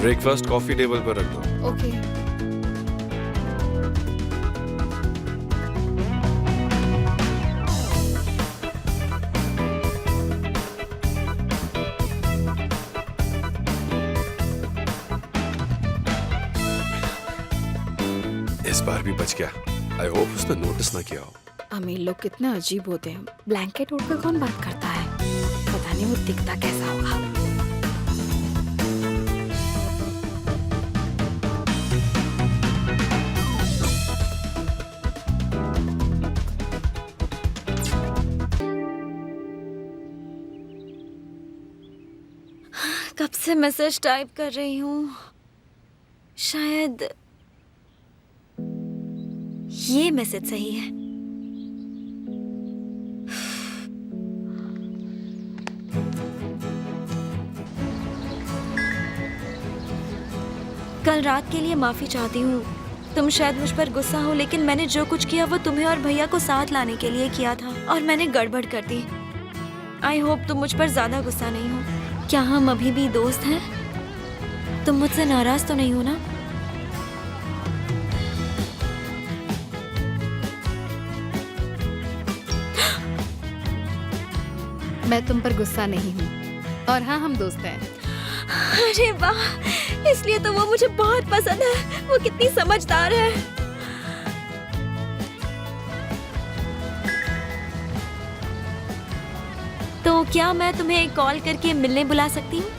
Breakfast coffee table पर रख दो। ओके। इस बार भी बच गया। आई होप उसने नोटिस ना किया हो। अमीर लोग कितने अजीब होते हैं। ब्लैंकेट ओढ़कर कौन बात करता है? पता नहीं वो दिखता कैसा होगा। कब से मैसेज टाइप कर रही हूँ, शायद ये मैसेज सही है। कल रात के लिए माफी चाहती हूँ। तुम शायद मुझ पर गुस्सा हो, लेकिन मैंने जो कुछ किया वो तुम्हें और भैया को साथ लाने के लिए किया था और मैंने गड़बड़ कर दी। आई होप तुम मुझ पर ज्यादा गुस्सा नहीं हो। क्या हम अभी भी दोस्त हैं? तुम मुझसे नाराज तो नहीं हो ना? मैं तुम पर गुस्सा नहीं हूँ और हाँ, हम दोस्त हैं। अरे वाह, इसलिए तो वो मुझे बहुत पसंद है। वो कितनी समझदार है। तो क्या मैं तुम्हें कॉल करके मिलने बुला सकती हूँ?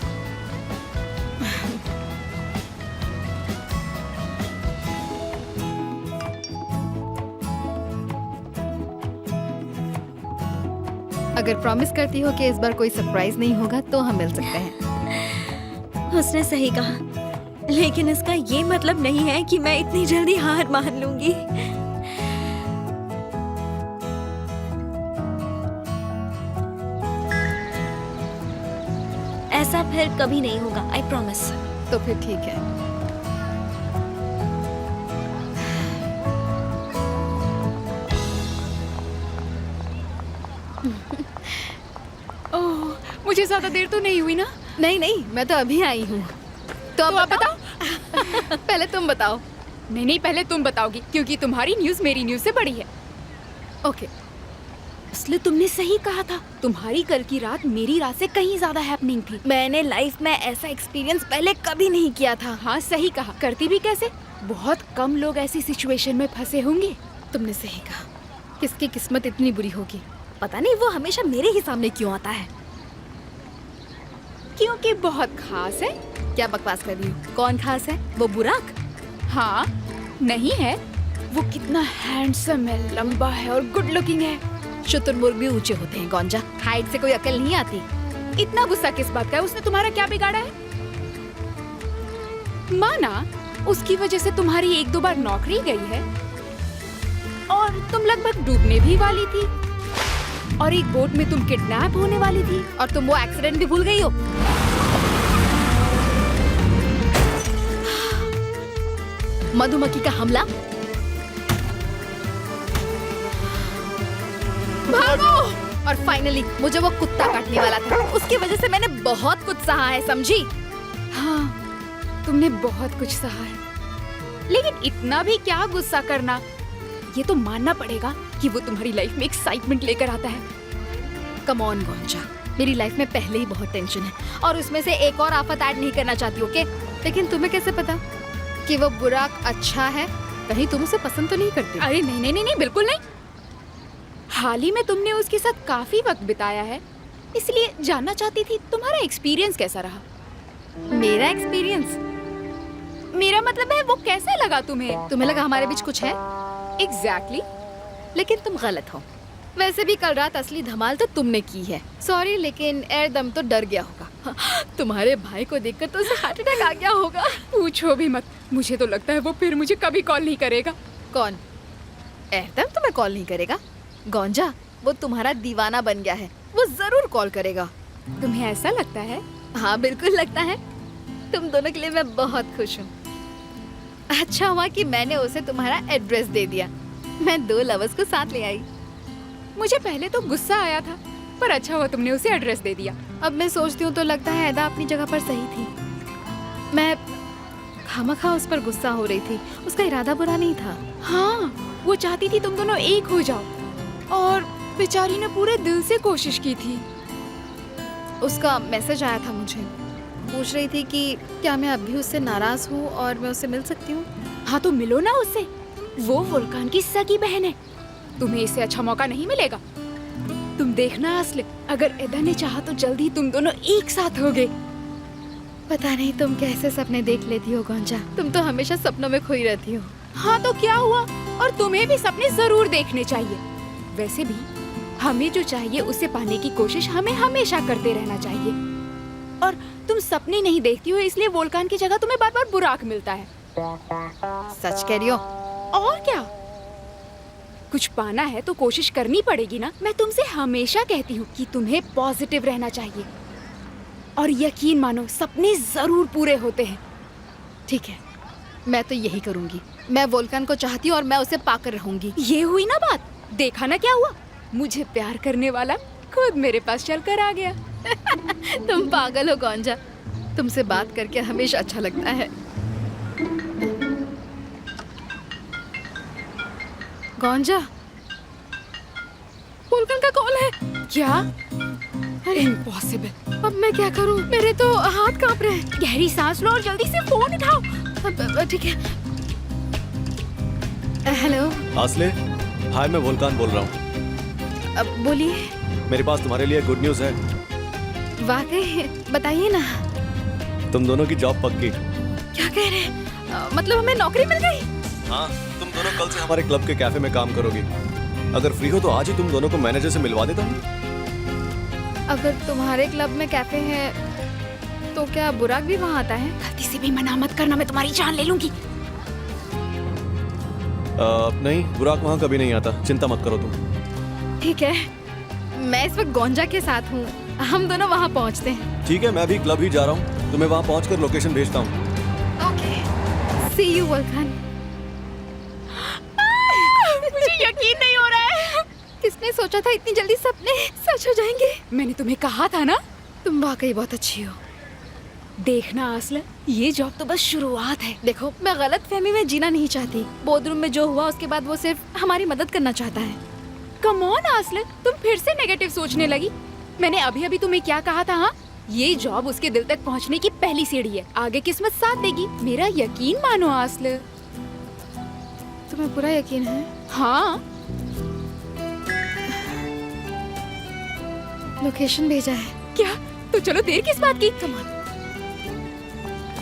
अगर प्रॉमिस करती हो कि इस बार कोई सरप्राइज नहीं होगा तो हम मिल सकते हैं। उसने सही कहा, लेकिन इसका ये मतलब नहीं है कि मैं इतनी जल्दी हार मान लूंगी। ऐसा फिर कभी नहीं होगा, आई प्रॉमिस। तो फिर ठीक है। ओह, मुझे ज्यादा देर तो नहीं हुई ना? नहीं नहीं, मैं तो अभी आई हूँ। तो अब आप बताओ। पहले तुम बताओ। नहीं नहीं, पहले तुम बताओगी क्योंकि तुम्हारी न्यूज़ मेरी न्यूज़ से बड़ी है। ओके। इसलिए तुमने सही कहा था, तुम्हारी कल की रात मेरी रात से कहीं ज्यादा हैपनिंग थी। मैंने लाइफ में ऐसा एक्सपीरियंस पहले कभी नहीं किया था। हाँ सही कहा, करती भी कैसे? बहुत कम लोग ऐसी सिचुएशन में फंसे होंगे। तुमने सही कहा। किसकी किस्मत इतनी बुरी होगी? पता नहीं वो हमेशा मेरे ही सामने क्यों आता है। क्योंकि बहुत खास है। क्या बकवास कर रही हो? कौन खास है? वो बुराक? हाँ, नहीं है। वो कितना हैंडसम है, लंबा है और गुड लुकिंग है। शुतुरमुर्ग भी ऊंचे होते हैं गौंजा। हाइट से कोई अकल नहीं आती। इतना गुस्सा किस बात का है? उसने तुम्हारा क्या बिगाड़ा है? माना उसकी वजह से तुम्हारी 1-2 बार नौकरी गई है और तुम लगभग डूबने भी वाली थी और एक बोट में तुम किडनैप होने वाली थी और तुम वो एक्सीडेंट भी भूल गई हो। मधुमक्खी का हमला। भागो! और फाइनली मुझे वो कुत्ता काटने वाला था। उसकी वजह से मैंने बहुत कुछ सहा है, समझी? हाँ, तुमने बहुत कुछ सहा है, लेकिन इतना भी क्या गुस्सा करना। ये तो मानना पड़ेगा कि वो तुम्हारी लाइफ में एक्साइटमेंट लेकर आता है। कम ऑन गौंजा, मेरी लाइफ में पहले ही बहुत टेंशन है और उसमें से एक और आफत ऐड नहीं करना चाहती, ओके? लेकिन तुम्हें कैसे पता कि वो बुराक अच्छा है? कहीं तुम उसे पसंद तो नहीं करती? अरे नहीं नहीं नहीं नहीं, बिल्कुल नहीं। हाल ही में तुमने उसके साथ काफी वक्त बिताया है, इसलिए जानना चाहती थी तुम्हारा एक्सपीरियंस कैसा रहा। मेरा एक्सपीरियंस? मेरा मतलब है वो कैसा लगा तुम्हें? तुम्हें लगा हमारे बीच कुछ है? एग्जैक्टली। लेकिन तुम गलत हो। वैसे भी कल रात असली धमाल तो तुमने की है। सॉरी, लेकिन एयरदम तो डर गया होगा। तुम्हारे भाई को देखकर तो उसे हार्ट अटैक आ गया होगा। पूछो भी मत, मुझे तो लगता है वो फिर मुझे कभी कॉल नहीं करेगा। कौन? एयरदम तुम्हें कॉल नहीं करेगा? गौंजा, वो तुम्हारा दीवाना बन गया है, वो जरूर कॉल करेगा। तुम्हें ऐसा लगता है? हाँ बिल्कुल लगता है। तुम दोनों के लिए मैं बहुत खुश हूँ। अच्छा हुआ कि मैंने उसे तुम्हारा एड्रेस दे दिया। मैं 2 लवर्स को साथ ले आई। मुझे पहले तो गुस्सा आया था, पर अच्छा हुआ तुमने उसे एड्रेस दे दिया। अब मैं सोचती हूँ तो लगता है ऐदा अपनी जगह पर सही थी। मैं खामखा उस पर गुस्सा हो रही थी। उसका इरादा बुरा नहीं था। हाँ, वो चाहती थी तुम दोनों एक हो जाओ और बेचारी ने पूरे दिल से कोशिश की थी। उसका मैसेज आया था मुझे, पूछ रही थी कि क्या मैं अब भी उससे नाराज हूँ और मैं उससे मिल सकती हूँ। हाँ तो मिलो ना उससे, वो वोल्कान की सगी बहन है। तुम्हें इससे अच्छा मौका नहीं मिलेगा। तुम देखना असले, अगर एदा ने चाहा तो जल्द ही तुम दोनों एक साथ होगे। पता नहीं तुम कैसे सपने देख लेती हो गोंजा, तुम तो हमेशा सपनों में खोई रहती हो। हाँ तो क्या हुआ, और तुम्हें भी सपने जरूर देखने चाहिए। वैसे भी हमें जो चाहिए उसे पाने की कोशिश हमें हमेशा करते रहना चाहिए। और तुम सपने नहीं देखती हो इसलिए वोल्कान की जगह तुम्हें बार बार बुराक मिलता है। सच कह रही हो? और क्या, कुछ पाना है तो कोशिश करनी पड़ेगी ना। मैं तुमसे हमेशा कहती हूँ कि तुम्हें पॉजिटिव रहना चाहिए और यकीन मानो सपने जरूर पूरे होते हैं। ठीक है, मैं तो यही करूंगी। मैं वोल्कान को चाहती हूँ और मैं उसे पाकर रहूंगी। ये हुई ना बात, देखा ना क्या हुआ। मुझे प्यार करने वाला खुद मेरे पास चलकर आ गया। तुम पागल हो गोंजा, तुमसे बात करके हमेशा अच्छा लगता है। गोंजा, वोल्कान का कॉल है। क्या? अरे इम्पॉसिबल। अब मैं क्या करूं? मेरे तो हाथ कांप रहे हैं। गहरी सांस लो और जल्दी से फोन उठाओ। ठीक है। हेलो आसले, हाय, मैं वोल्कान बोल रहा हूँ। अब बोलिए। मेरे पास तुम्हारे लिए गुड न्यूज़ है। वाकई? बताइए ना। तुम दोनों की जॉब पक्की। क्या कह रहे हैं? मतलब हमें नौकरी मिल गई? हाँ, तुम दोनों कल से हमारे क्लब के कैफे में काम करोगी। अगर फ्री हो तो आज ही तुम दोनों को मैनेजर से मिलवा देता हूँ। अगर तुम्हारे क्लब में कैफे है तो क्या बुराक भी वहाँ आता है? गलती से भी मना मत करना, मैं तुम्हारी जान ले लूंगी। नहीं, बुराक वहाँ कभी नहीं आता, चिंता मत करो तुम। ठीक है, मैं इस वक्त गोंजा के साथ हूँ, हम दोनों वहाँ पहुँचते हैं। ठीक है, मैं भी क्लब ही जा रहा हूँ, तुम्हें वहाँ पहुँचकर लोकेशन भेजता हूँ। Okay, see you Volkan. मुझे यकीन नहीं हो रहा है। किसने सोचा था इतनी जल्दी सपने सच हो जाएंगे? मैंने तुम्हें कहा था ना। तुम वाकई बहुत अच्छी हो। देखना आसला, ये जॉब तो बस शुरुआत है। देखो, मैं गलत फहमी में जीना नहीं चाहती। बोर्ड रूम में जो हुआ उसके बाद वो सिर्फ हमारी मदद करना चाहता है। कम ऑन आसला, तुम फिर से नेगेटिव सोचने लगी। मैंने अभी अभी तुम्हें क्या कहा था? हाँ, ये जॉब उसके दिल तक पहुंचने की पहली सीढ़ी है, आगे किस्मत साथ देगी। मेरा यकीन मानो आसला। तुम्हें पूरा यकीन है? हाँ। लोकेशन भेजा है क्या? तो चलो देर किस बात की। Come on.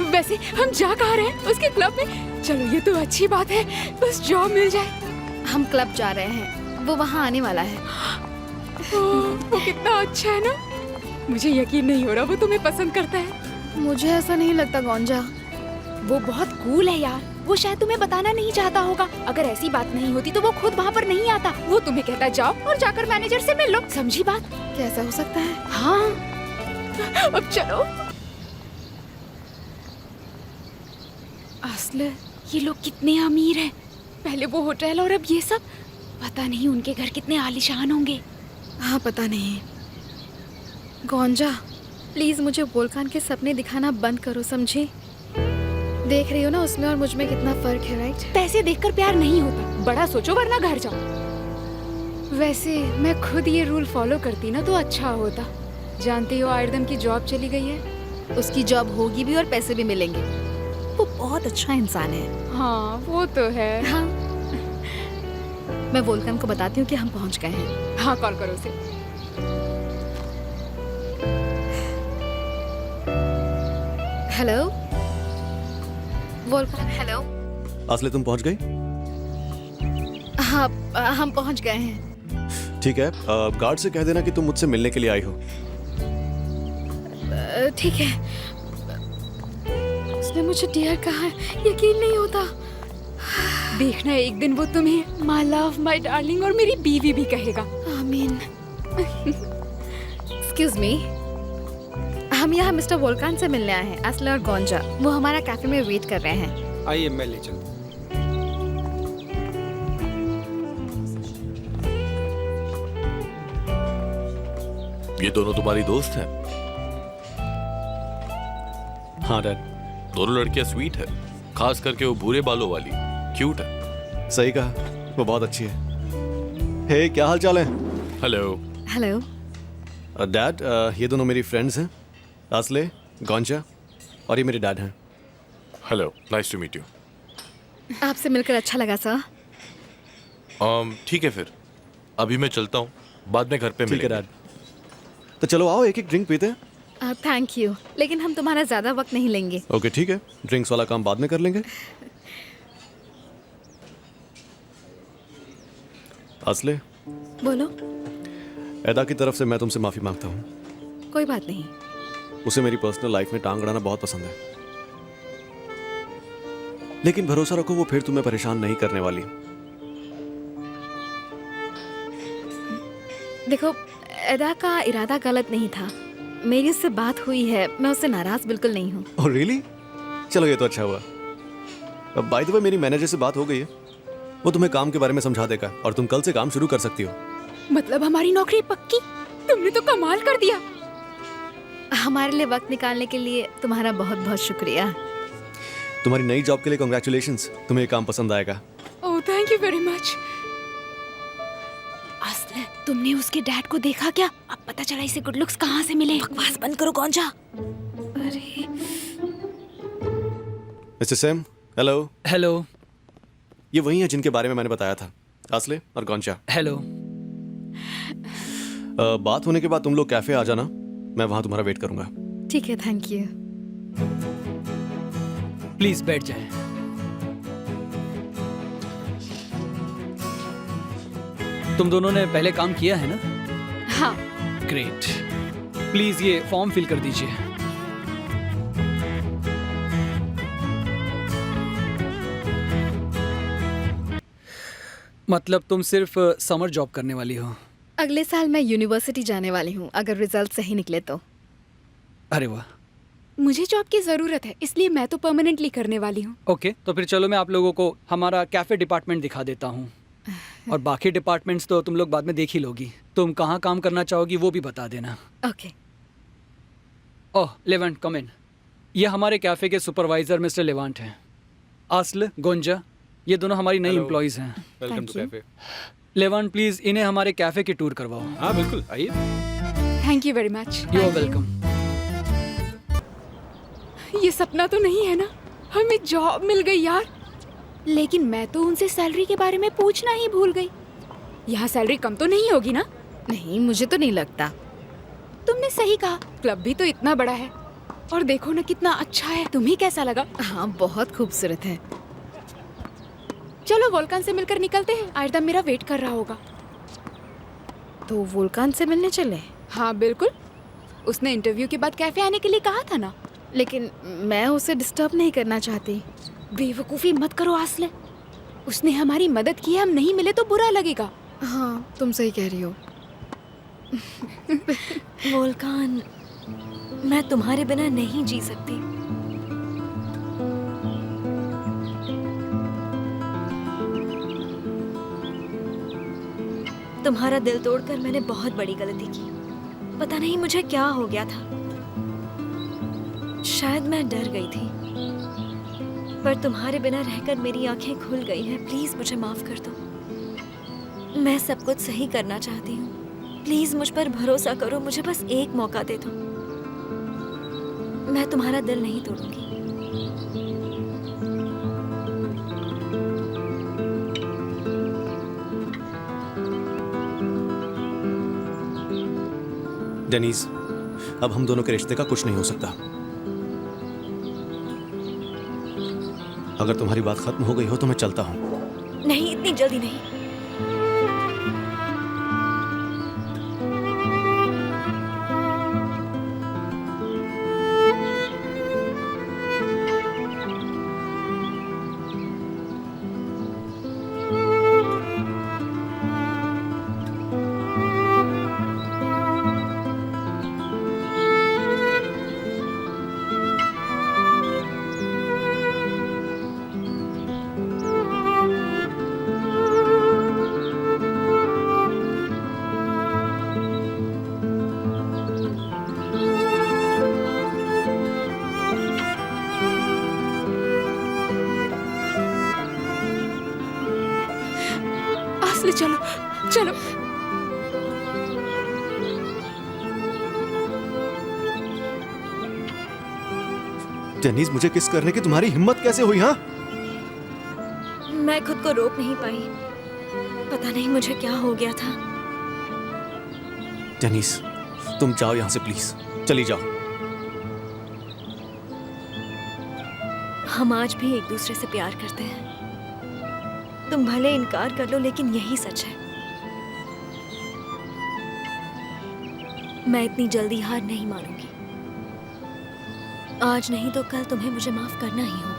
वैसे हम जा कहाँ रहे हैं? उसके क्लब में। चलो ये तो अच्छी बात है, बस जॉब मिल जाए। हम क्लब जा रहे हैं, वो वहाँ आने वाला है। वो कितना अच्छा है ना। मुझे यकीन नहीं हो रहा वो तुम्हें पसंद करता है। मुझे ऐसा नहीं लगता गोंजा। वो बहुत कूल है यार, वो शायद तुम्हें बताना नहीं चाहता होगा। अगर ऐसी बात नहीं होती तो वो खुद वहाँ पर नहीं आता। वो तुम्हें कहता जाओ और जाकर मैनेजर से मिल लो। समझी बात? कैसा हो सकता है? हाँ, अब चलो। असल ये लोग कितने अमीर हैं। पहले वो होटल और अब ये सब। पता नहीं उनके घर कितने आलीशान होंगे। हाँ, पता नहीं। गोंजा, प्लीज मुझे वोल्कान के सपने दिखाना बंद करो, समझी? देख रही हो ना उसमें और मुझ में कितना फर्क है, राइट? पैसे देखकर प्यार नहीं होता, बड़ा सोचो वरना घर जाओ। वैसे मैं खुद ये रूल फॉलो करती ना तो अच्छा होता। जानती हो आयरदम की जॉब चली गई है। उसकी जॉब होगी भी और पैसे भी मिलेंगे। वो बहुत अच्छा इंसान है। हाँ वो तो है। हाँ, मैं वोल्कान को बताती हूँ कि हम पहुँच गए हैं। हाँ, कॉल करो उसे। Hello Volkan. हेलो। आसले, तुम पहुँच गई? हाँ, हम पहुँच गए हैं। ठीक है, गार्ड से कह देना कि तुम मुझसे मिलने के लिए आई हो। ठीक है। उसने मुझे डियर कहा है, यकीन नहीं होता। देखना एक दिन वो तुम्हें माय लव, माय डार्लिंग और मेरी बीवी भी कहेगा। आमीन। एक्सक्यूज मी, हम यहाँ मिस्टर वोल्कान से मिलने आए हैं, असले और गोंजा। वो हमारा कैफे में वेट कर रहे हैं। आइए, मैं ले चलता हूँ। ये दोनों तुम्हारी दोस्त हैं? हाँ डैड। दोनों लड़कियां स्वीट है। खास करके वो भूरे बालों वाली क्यूट है। सही कहा, वो बहुत अच्छी है। हे, क्या हाल चाल है? हेलो। हेलो। डैड, ये दोनों मेरी फ्रेंड्स हैं, आसले, गोंचा, और ये मेरे डैड हैं। Hello, nice to meet you. आपसे मिलकर अच्छा लगा सर। ठीक है फिर, अभी मैं चलता हूँ, बाद में घर पे ठीक है मिलेंगे। डैड। तो चलो आओ, एक एक ड्रिंक पीते हैं। थैंक यू, लेकिन हम तुम्हारा ज़्यादा वक्त नहीं लेंगे। ओके ठीक है, ड्रिंक्स वाला काम बाद में कर लेंगे। आसले, बोलो। एदा की तरफ से मैं तुमसे माफ़ी मांगता हूँ। कोई बात नहीं। उसे मेरी पर्सनल लाइफ में टांग अड़ाना बहुत पसंद है, लेकिन भरोसा रखो वो फिर तुम्हें परेशान नहीं करने वाली। देखो, एदा का इरादा गलत नहीं था। मेरी उससे बात हुई है, मैं उससे नाराज बिल्कुल नहीं हूँ। Oh really? चलो ये तो अच्छा हुआ। अब बाय द वे मेरी मैनेजर से बात हो गई है, वो तुम्हें काम के बारे में समझा देगा और तुम कल से काम शुरू कर सकती हो। मतलब हमारी नौकरी पक्की? तुमने तो कमाल कर दिया। हमारे लिए वक्त निकालने के लिए तुम्हारा बहुत बहुत शुक्रिया। तुम्हारी नई जॉब के लिए कांग्रेचुलेशंस, तुम्हें ये काम पसंद आएगा। Oh thank you very much. Ashley, तुमने उसके डैड को देखा क्या? अब पता चला इसे गुड लुक्स कहाँ से मिले। बकवास बंद करो गोंजा। अरे मिस्टर सैम, हेलो। हेलो। ये वही है जिनके बारे में मैंने बताया था, आसले और गोंचा। हेलो। बात होने के बाद तुम लोग कैफे आ जाना, मैं वहां तुम्हारा वेट करूंगा। ठीक है, थैंक यू। प्लीज बैठ जाएं। तुम दोनों ने पहले काम किया है ना? हाँ। ग्रेट। प्लीज ये फॉर्म फिल कर दीजिए। मतलब तुम सिर्फ समर जॉब करने वाली हो? अगले साल मैं यूनिवर्सिटी जाने वाली हूँ, अगर रिजल्ट सही निकले तो। अरे वाह। मुझे जॉब की जरूरत है, इसलिए मैं तो परमानेंटली करने वाली हूँ। ओके, तो फिर चलो मैं आप लोगों को हमारा कैफे डिपार्टमेंट दिखा देता हूँ, और बाकी डिपार्टमेंट्स तो तुम लोग बाद में देख ही लोगी। तुम कहाँ काम करना चाहोगी वो भी बता देना। ओके। ओह लेवेंट, कम इन। ये हमारे कैफे के सुपरवाइजर मिस्टर लेवेंट हैं। आसल, गोंजा, ये दोनों हमारी नई एम्प्लॉइज हैं। Welcome Thank to you. Cafe. Levent, please इन्हें हमारे कैफे की टूर करवाओ। हाँ बिल्कुल, आइए। Thank you very much. You are welcome. ये सपना तो नहीं है ना? हमें जॉब मिल गई यार। लेकिन मैं तो उनसे सैलरी के बारे में पूछना ही भूल गई। यहाँ सैलरी कम तो नहीं होगी ना? नहीं, मुझे तो नहीं लगता। तुमने सही कहा, क्लब भी तो इतना बड़ा है, और देखो ना कितना अच्छा है। तुम्हें कैसा लगा? हाँ, बहुत खूबसूरत है। चलो वोल्कान से मिलकर निकलते हैं, आयरदम मेरा वेट कर रहा होगा। तो वोल्कान से मिलने चले? हाँ बिल्कुल, उसने इंटरव्यू के बाद कैफे आने के लिए कहा था ना। लेकिन मैं उसे डिस्टर्ब नहीं करना चाहती। बेवकूफ़ी मत करो आसले, उसने हमारी मदद की है, हम नहीं मिले तो बुरा लगेगा। हाँ, तुम सही कह रही हो। वोल्कान, मैं तुम्हारे बिना नहीं जी सकती। तुम्हारा दिल तोड़कर मैंने बहुत बड़ी गलती की। पता नहीं मुझे क्या हो गया था, शायद मैं डर गई थी, पर तुम्हारे बिना रहकर मेरी आंखें खुल गई हैं। प्लीज मुझे माफ कर दो, मैं सब कुछ सही करना चाहती हूँ। प्लीज मुझ पर भरोसा करो, मुझे बस एक मौका दे दो। मैं तुम्हारा दिल नहीं तोड़ूंगी। डेनीज, अब हम दोनों के रिश्ते का कुछ नहीं हो सकता। अगर तुम्हारी बात खत्म हो गई हो तो मैं चलता हूँ। नहीं, इतनी जल्दी नहीं। असली चलो चलो। डेनीज, मुझे किस करने की तुम्हारी हिम्मत कैसे हुई? हाँ, मैं खुद को रोक नहीं पाई। पता नहीं मुझे क्या हो गया था। डेनीज, तुम जाओ यहाँ से प्लीज, चली जाओ। हम आज भी एक दूसरे से प्यार करते हैं। तुम भले इनकार कर लो, लेकिन यही सच है। मैं इतनी जल्दी हार नहीं मानूंगी। आज नहीं तो कल तुम्हें मुझे माफ करना ही होगा।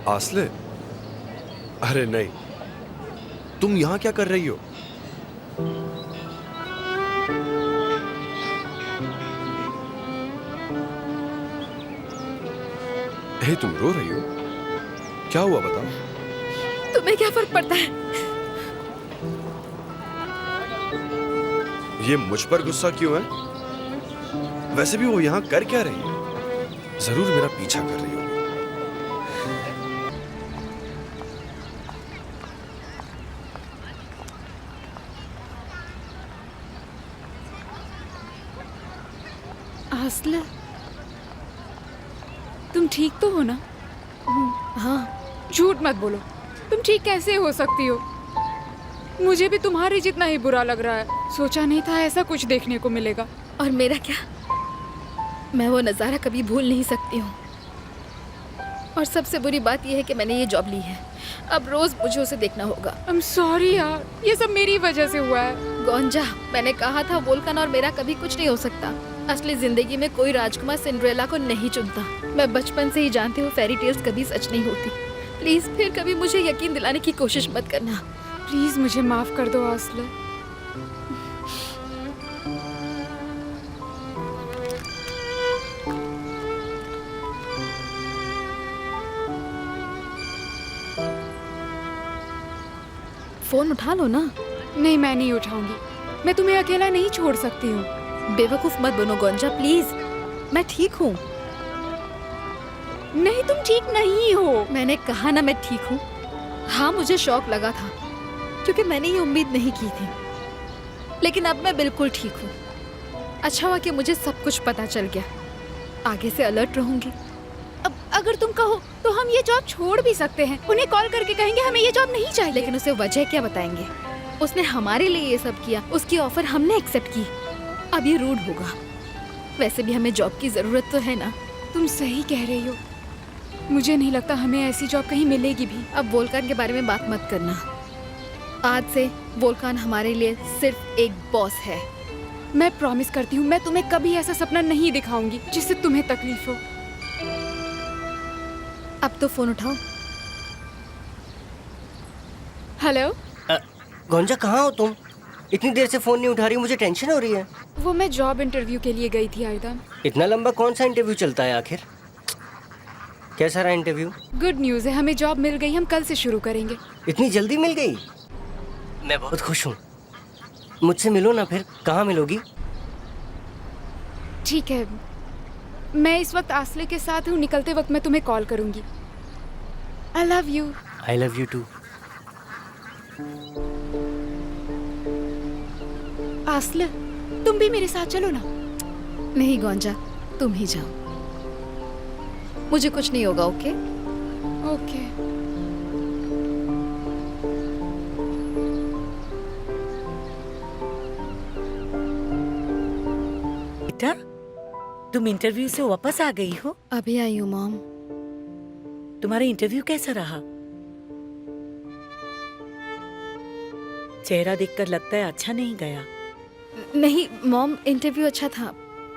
आसले, अरे नहीं, तुम यहां क्या कर रही हो? हे, तुम रो रही हो? क्या हुआ बताओ। तुम्हें क्या फर्क पड़ता है? ये मुझ पर गुस्सा क्यों है? वैसे भी वो यहां कर क्या रही है? जरूर मेरा पीछा कर रही होगी। आसला, तुम ठीक तो हो ना? हाँ। झूठ मत बोलो। तुम ठीक कैसे हो सकती हो? मुझे भी तुम्हारे जितना ही बुरा लग रहा है। सोचा नहीं था ऐसा कुछ देखने को मिलेगा। और मेरा क्या? मैं वो नज़ारा कभी भूल नहीं सकती हूँ। और सबसे बुरी बात यह है कि मैंने ये जॉब ली है। अब रोज मुझे उसे देखना होगा। आई एम सॉरी यार, ये सब मेरी वजह से हुआ है। गोंजा, मैंने कहा था वोल्कन और मेरा कभी कुछ नहीं हो सकता। असली जिंदगी में कोई राजकुमार सिंड्रेला को नहीं चुनता। मैं बचपन से ही जानती हूँ फेरी टेल्स कभी सच नहीं होती। प्लीज फिर कभी मुझे यकीन दिलाने की कोशिश मत करना। प्लीज मुझे माफ कर दो आसला। फोन उठा लो ना। नहीं, मैं नहीं उठाऊंगी। मैं तुम्हें अकेला नहीं छोड़ सकती हूँ। बेवकूफ मत बनो गोंजा, प्लीज। मैं ठीक हूँ। नहीं, तुम ठीक नहीं हो। मैंने कहा ना मैं ठीक हूँ। हाँ, मुझे शौक लगा था क्योंकि मैंने ये उम्मीद नहीं की थी, लेकिन अब मैं बिल्कुल ठीक हूँ। अच्छा हुआ कि मुझे सब कुछ पता चल गया। आगे से अलर्ट रहूंगी। अब अगर तुम कहो तो हम ये जॉब छोड़ भी सकते हैं। उन्हें कॉल करके कहेंगे हमें ये जॉब नहीं चाहिए। लेकिन उसे वजह क्या बताएंगे? उसने हमारे लिए ये सब किया, उसकी ऑफर हमने एक्सेप्ट की। अब ये रूड होगा। वैसे भी हमें जॉब की जरूरत तो है ना। तुम सही कह रही हो। मुझे नहीं लगता हमें ऐसी जॉब कहीं मिलेगी भी। अब वोल्कान के बारे में बात मत करना। आज से वोल्कान हमारे लिए सिर्फ एक बॉस है। मैं प्रॉमिस करती हूँ, मैं तुम्हें कभी ऐसा सपना नहीं दिखाऊंगी जिससे तुम्हें तकलीफ हो। अब तो फोन उठाओ। हेलो। गोंजा, कहाँ हो तुम? इतनी देर से फोन नहीं उठा रही, मुझे टेंशन हो रही है। वो मैं जॉब इंटरव्यू के लिए गई थी आयदान। इतना लंबा कौन सा इंटरव्यू चलता है आखिर? कैसा रहा इंटरव्यू? गुड न्यूज़ है, हमें जॉब मिल गई। हम कल से शुरू करेंगे। इतनी जल्दी मिल गई? मैं बहुत खुश हूँ। मुझसे मिलो ना फिर। कहाँ मिलोगी? ठीक है, मैं इस वक्त आसले के साथ हूँ। निकलते वक्त मैं तुम्हें कॉल करूंगी। I love you. I love you too. Asli, तुम भी मेरे साथ चलो ना। नहीं गोंजा, तुम ही जाओ। मुझे कुछ नहीं होगा। Okay okay. बेटा, तुम इंटरव्यू से वापस आ गई हो? अभी आई हूँ मॉम। तुम्हारा इंटरव्यू कैसा रहा? चेहरा देखकर लगता है अच्छा नहीं गया। नहीं मॉम, इंटरव्यू अच्छा था।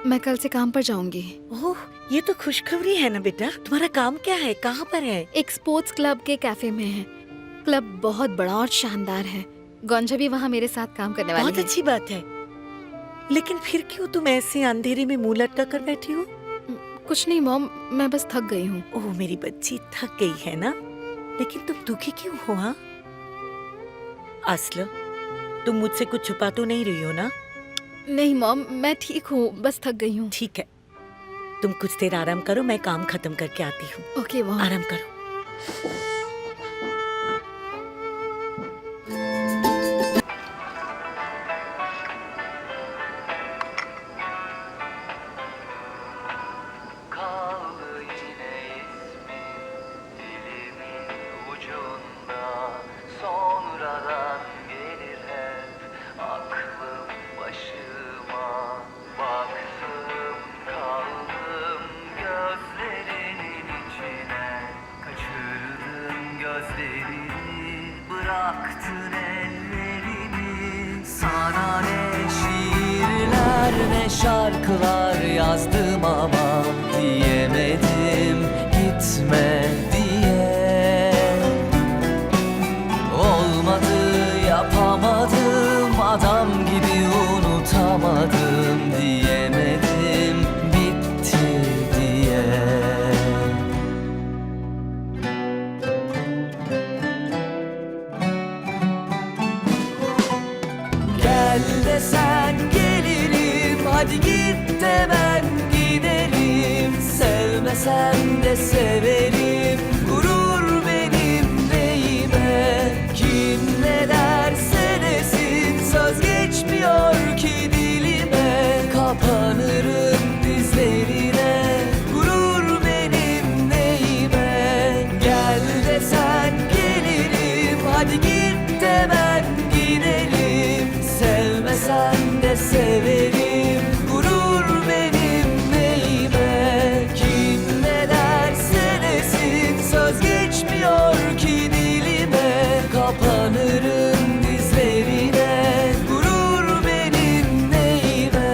मैं कल से काम पर जाऊंगी। ओह, ये तो खुशखबरी है ना बेटा। तुम्हारा काम क्या है? कहाँ पर है? एक स्पोर्ट्स क्लब के कैफे में है। क्लब बहुत बड़ा और शानदार है। गोंजा भी वहाँ मेरे साथ काम करने वाली बहुत है। अच्छी बात है। लेकिन फिर क्यों तुम ऐसे अंधेरे में मुंह लटका कर बैठी हो? कुछ नहीं मॉम, मैं बस थक गई हूँ। ओह मेरी बच्ची, थक गई है ना? लेकिन तुम दुखी क्यों हो? हाँ अस्ल, तुम मुझसे कुछ छुपा तो नहीं रही हो ना? नहीं मॉम, मैं ठीक हूँ, बस थक गई हूँ। ठीक है, तुम कुछ देर आराम करो, मैं काम खत्म करके आती हूँ। Okay mom. आराम करो। Bıraktın ellerimi, sana ne şiirler ne şarkılar yazdım ama diyemedim gitme diye. Olmadı, yapamadım, adam gibi unutamadım diyemedim, bitti diye. Gel desen gelirim, hadi git de ben giderim. Sevmesen de severim, gurur benim neyime. Kim ne derse desin, söz geçmiyor ki dilime. Kapanırım dizlerine, gurur benim neyime. Gel desen gelirim, hadi git de ben gidelim. Sevmesen de severim, gurur benim neyime. Kim ne derse desin, söz geçmiyor ki dilime. Kapanırım dizlerine, gurur benim neyime.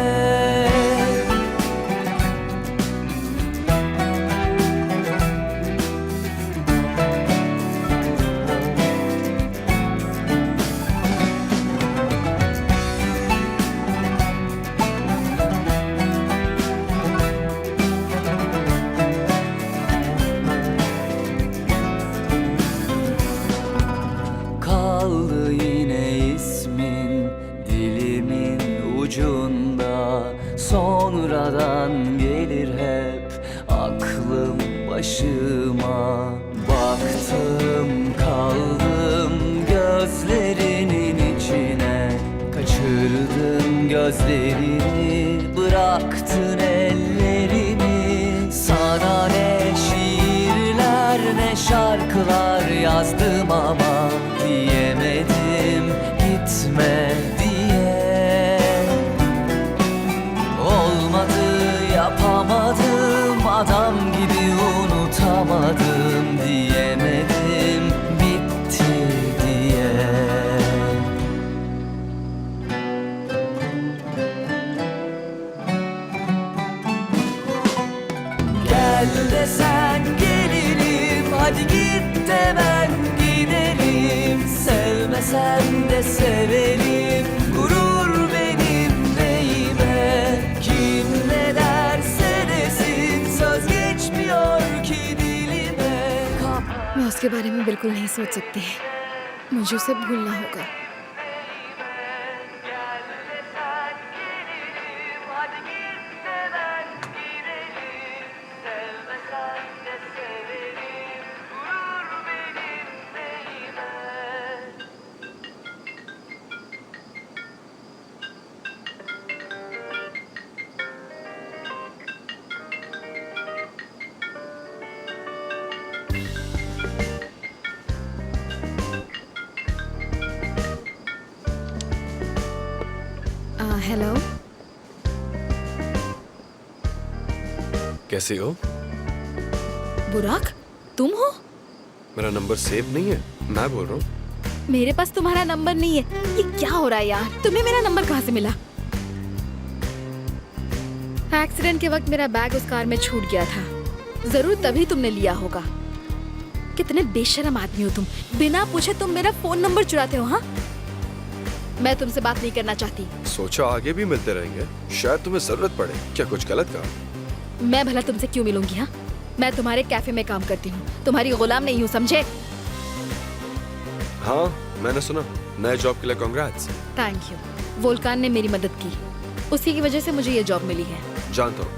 Kaldı yine ismin dilimin ucunda. Sonradan gelir hep aklım başıma. Baktım kaldım gözlerinin içine. Kaçırdın gözlerini, bıraktın ellerimi. Sana ne şiirler ne şarkılar yazdım ama diyemedim gitme diye. Olmadı, yapamadım, adam gibi unutamadım diyemedim, bitti diye. Gel desen gelirim, hadi git de ben gidelim. Sevmesen de severim, gurur benim neyime. Kim ne derse desin, söz geçmiyor ki dilime. मैं उसके बारे में बिल्कुल नहीं सोच सकती। मुझे उसे भूलना होगा। हेलो कैसे हो? बुराक, तुम हो? मेरा नंबर सेव नहीं है, मैं बोल रहा हूँ। मेरे पास तुम्हारा नंबर नहीं है। ये क्या हो रहा है यार? तुम्हें मेरा नंबर कहाँ से मिला? एक्सीडेंट के वक्त मेरा बैग उस कार में छूट गया था। जरूर तभी तुमने लिया होगा। कितने बेशरम आदमी हो तुम। बिना पूछे तुम मेरा फोन नंबर चुराते हो। हाँ, मैं तुमसे बात नहीं करना चाहती। सोचा आगे भी मिलते रहेंगे, शायद तुम्हें जरूरत पड़े। क्या कुछ गलत कहा? मैं भला तुमसे क्यों मिलूंगी? हाँ, मैं तुम्हारे कैफे में काम करती हूँ, तुम्हारी गुलाम नहीं हूँ, समझे? हाँ, मैंने सुना। नए जॉब के लिए कांग्रेट्स। Thank you. वोल्कान ने मेरी मदद की, उसी की वजह से मुझे ये जॉब मिली है। जानता हूँ,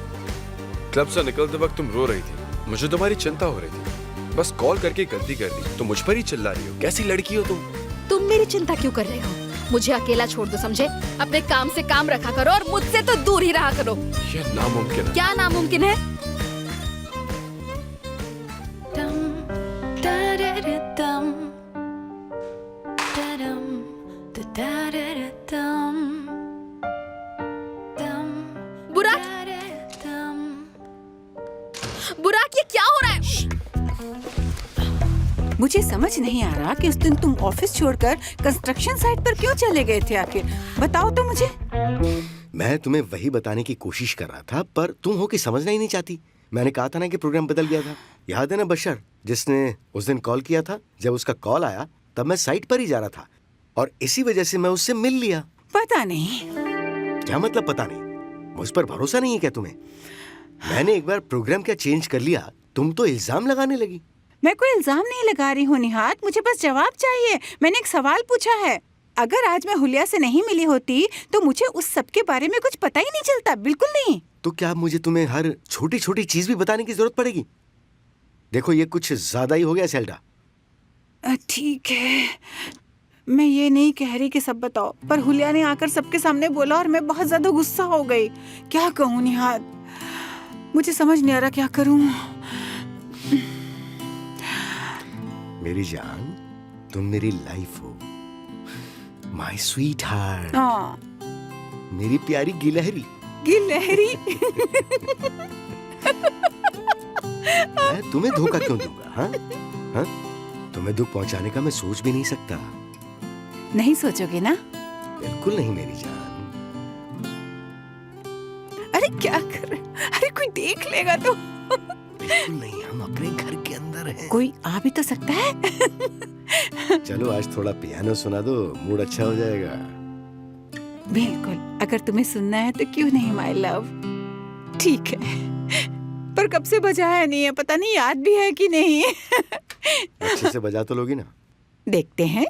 क्लब से निकलते वक्त तुम रो रही थी। मुझे तुम्हारी चिंता हो रही थी। बस कॉल करके गलती कर दी तो मुझ पर ही चिल्ला रही हो। कैसी लड़की हो तुम? तुम मेरी चिंता क्यों कर रहे हो? मुझे अकेला छोड़ दो, समझे? अपने काम से काम रखा करो और मुझसे तो दूर ही रहा करो। ये नामुमकिन है। क्या नामुमकिन है? बुराक, बुराक, ये क्या हो रहा है? मुझे समझ नहीं आ रहा कि उस दिन तुम ऑफिस छोड़कर कंस्ट्रक्शन साइट पर क्यों चले गए थे आखिर? बताओ तो मुझे। मैं तुम्हें वही बताने की कोशिश कर रहा था, पर तुम हो कि समझना ही नहीं चाहती। मैंने कहा था ना कि प्रोग्राम बदल गया था। याद है ना बशर, जिसने उस दिन कॉल किया था? जब उसका कॉल आया तब मैं साइट पर ही जा रहा था और इसी वजह से मैं उससे मिल लिया। पता नहीं। क्या मतलब पता नहीं? मुझ पर भरोसा नहीं है क्या तुम्हें? मैंने एक बार प्रोग्राम क्या चेंज कर लिया, तुम तो इल्जाम लगाने लगी। मैं कोई इल्जाम नहीं लगा रही हूँ निहात, मुझे बस जवाब चाहिए। मैंने एक सवाल पूछा है। अगर आज मैं हुलिया से नहीं मिली होती तो मुझे उस सब के बारे में कुछ पता ही नहीं चलता। बिल्कुल नहीं। तो क्या मुझे तुम्हें हर छोटी छोटी चीज भी बताने की जरूरत पड़ेगी? देखो, ये कुछ ज्यादा ही हो गया सेल्डा। ठीक है, मैं ये नहीं कह रही कि सब बताओ, पर हुलिया ने आकर सबके सामने बोला और मैं बहुत ज्यादा गुस्सा हो गई। क्या कहूँ निहात, मुझे समझ नहीं आ रहा क्या करूँ। मेरी जान, तुम मेरी लाइफ हो, माय स्वीट हार्ट, मेरी प्यारी गिलहरी। गिलहरी? मैं तुम्हें धोखा क्यों दूंगा? हाँ हाँ, तुम्हें दुख पहुंचाने का मैं सोच भी नहीं सकता। नहीं सोचोगे ना? बिल्कुल नहीं मेरी जान। अरे क्या कर रहे? अरे कोई देख लेगा तो? बिल्कुल नहीं, हम अपने घर के अंदर हैं। कोई आ भी तो सकता है। चलो आज थोड़ा पियानो सुना दो, मूड अच्छा हो जाएगा। बिल्कुल, अगर तुम्हें सुनना है तो क्यों नहीं माय लव। ठीक है, पर कब से बजाया नहीं है, पता नहीं याद भी है कि नहीं। अच्छे से बजा तो लोगी ना? देखते हैं।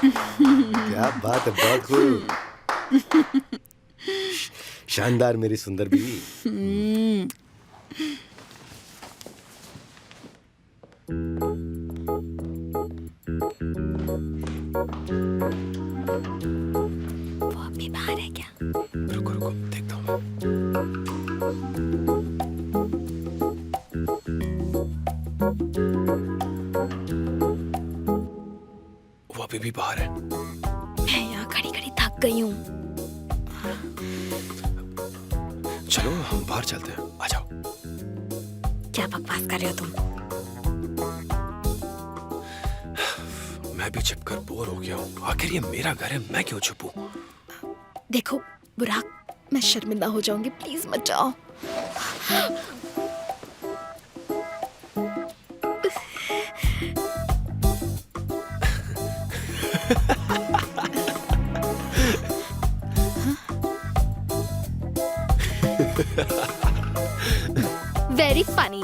क्या बात है, बहुत खूब। शानदार मेरी सुंदर बीवी। वो अभी बाहर है क्या? रुको रुको, देखता हूँ वो अभी भी बाहर है। मैं यहाँ खड़ी खड़ी थक गई हूँ। चलो हम बाहर चलते हैं, आ जाओ। क्या बकवास कर रहे हो तुम? मैं भी छिपकर बोर हो गया हूँ। आखिर ये मेरा घर है, मैं क्यों छुपूं? देखो बुराक, मैं शर्मिंदा हो जाऊंगी, प्लीज मत जाओ। Very funny.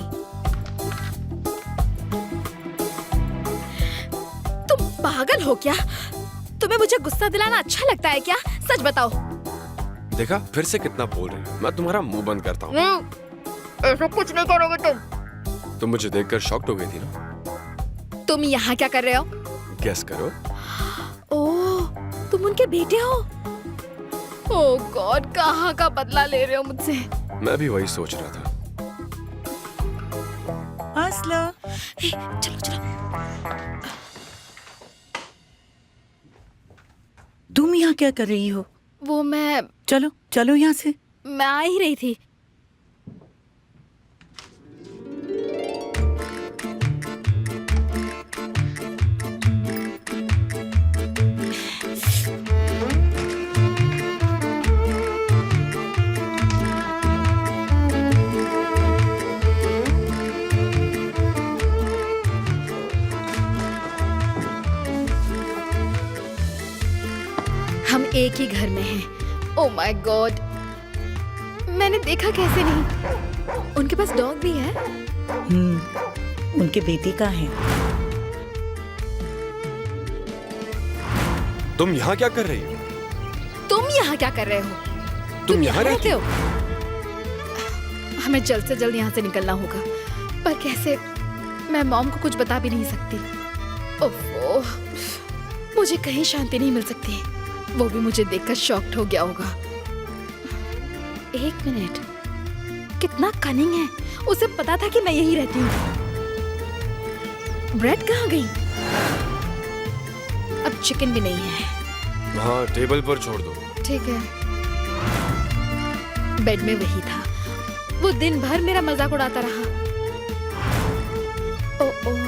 तुम पागल हो क्या? तुम्हें मुझे गुस्सा दिलाना अच्छा लगता है क्या? सच बताओ। देखा, फिर से कितना बोल रही हो। मैं तुम्हारा मुंह बंद करता हूँ। ऐसा कुछ नहीं करोगे तुम। तुम मुझे देखकर शॉक्ड हो गई थी ना? तुम यहाँ क्या कर रहे हो? गेस करो। ओह, तुम उनके बेटे हो? ओह गॉड, कहाँ का बदला ले रहे हो मुझसे? मैं भी वही सोच रहा था। आसला, चलो चलो। तुम यहाँ क्या कर रही हो? वो मैं चलो चलो यहाँ से। मैं आ ही रही थी। हम एक ही घर में हैं। ओह माय गॉड, मैंने देखा कैसे नहीं। उनके पास डॉग भी है? उनके बेटे का है। तुम यहाँ क्या कर रही हो? तुम यहाँ क्या कर रहे हो? तुम यहाँ रहते हो? हमें जल्द से जल्द यहाँ से निकलना होगा, पर कैसे? मैं मॉम को कुछ बता भी नहीं सकती। ओफो, मुझे कहीं शांति नहीं मिल सकती। वो भी मुझे देखकर शॉक्ड हो गया होगा। एक मिनट, कितना कनिंग है। उसे पता था कि मैं यही रहती हूँ। ब्रेड कहाँ गई? अब चिकन भी नहीं है। हाँ, टेबल पर छोड़ दो। ठीक है। बेड में वही था। वो दिन भर मेरा मजाक उड़ाता रहा। ओह,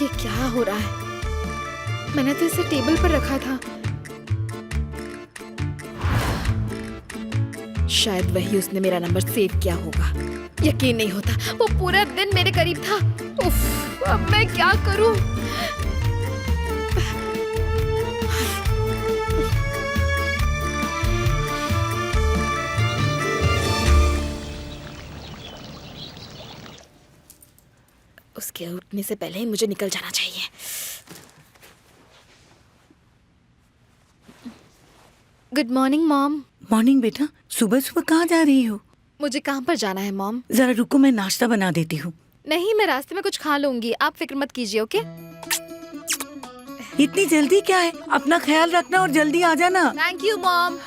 ये क्या हो रहा है? मैंने तो इसे टेबल पर रखा था। शायद वही उसने मेरा नंबर सेव किया होगा। यकीन नहीं होता, वो पूरा दिन मेरे करीब था। उफ, अब मैं क्या करूं? उसके उठने से पहले ही मुझे निकल जाना चाहिए। Good morning mom. मॉर्निंग बेटा, सुबह सुबह कहाँ जा रही हो? मुझे काम पर जाना है मॉम। जरा रुको, मैं नाश्ता बना देती हूँ। नहीं, मैं रास्ते में कुछ खा लूंगी, आप फिक्र मत कीजिए। ओके? इतनी जल्दी क्या है? अपना ख्याल रखना और जल्दी आ जाना। Thank you mom.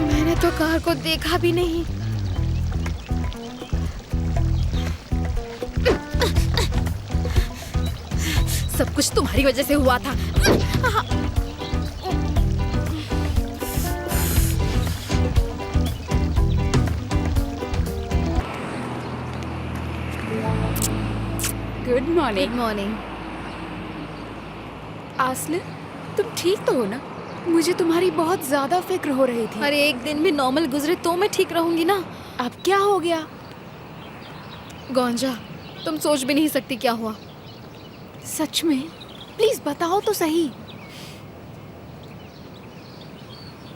मैंने तो कार को देखा भी नहीं। सब कुछ तुम्हारी वजह से हुआ था। Good morning. Good morning. आसले, तुम ठीक तो हो ना? मुझे तुम्हारी बहुत ज्यादा फिक्र हो रही थी। अरे एक दिन भी नॉर्मल गुजरे तो मैं ठीक रहूंगी ना। अब क्या हो गया? गोंजा, तुम सोच भी नहीं सकती क्या हुआ। सच में? प्लीज बताओ तो सही।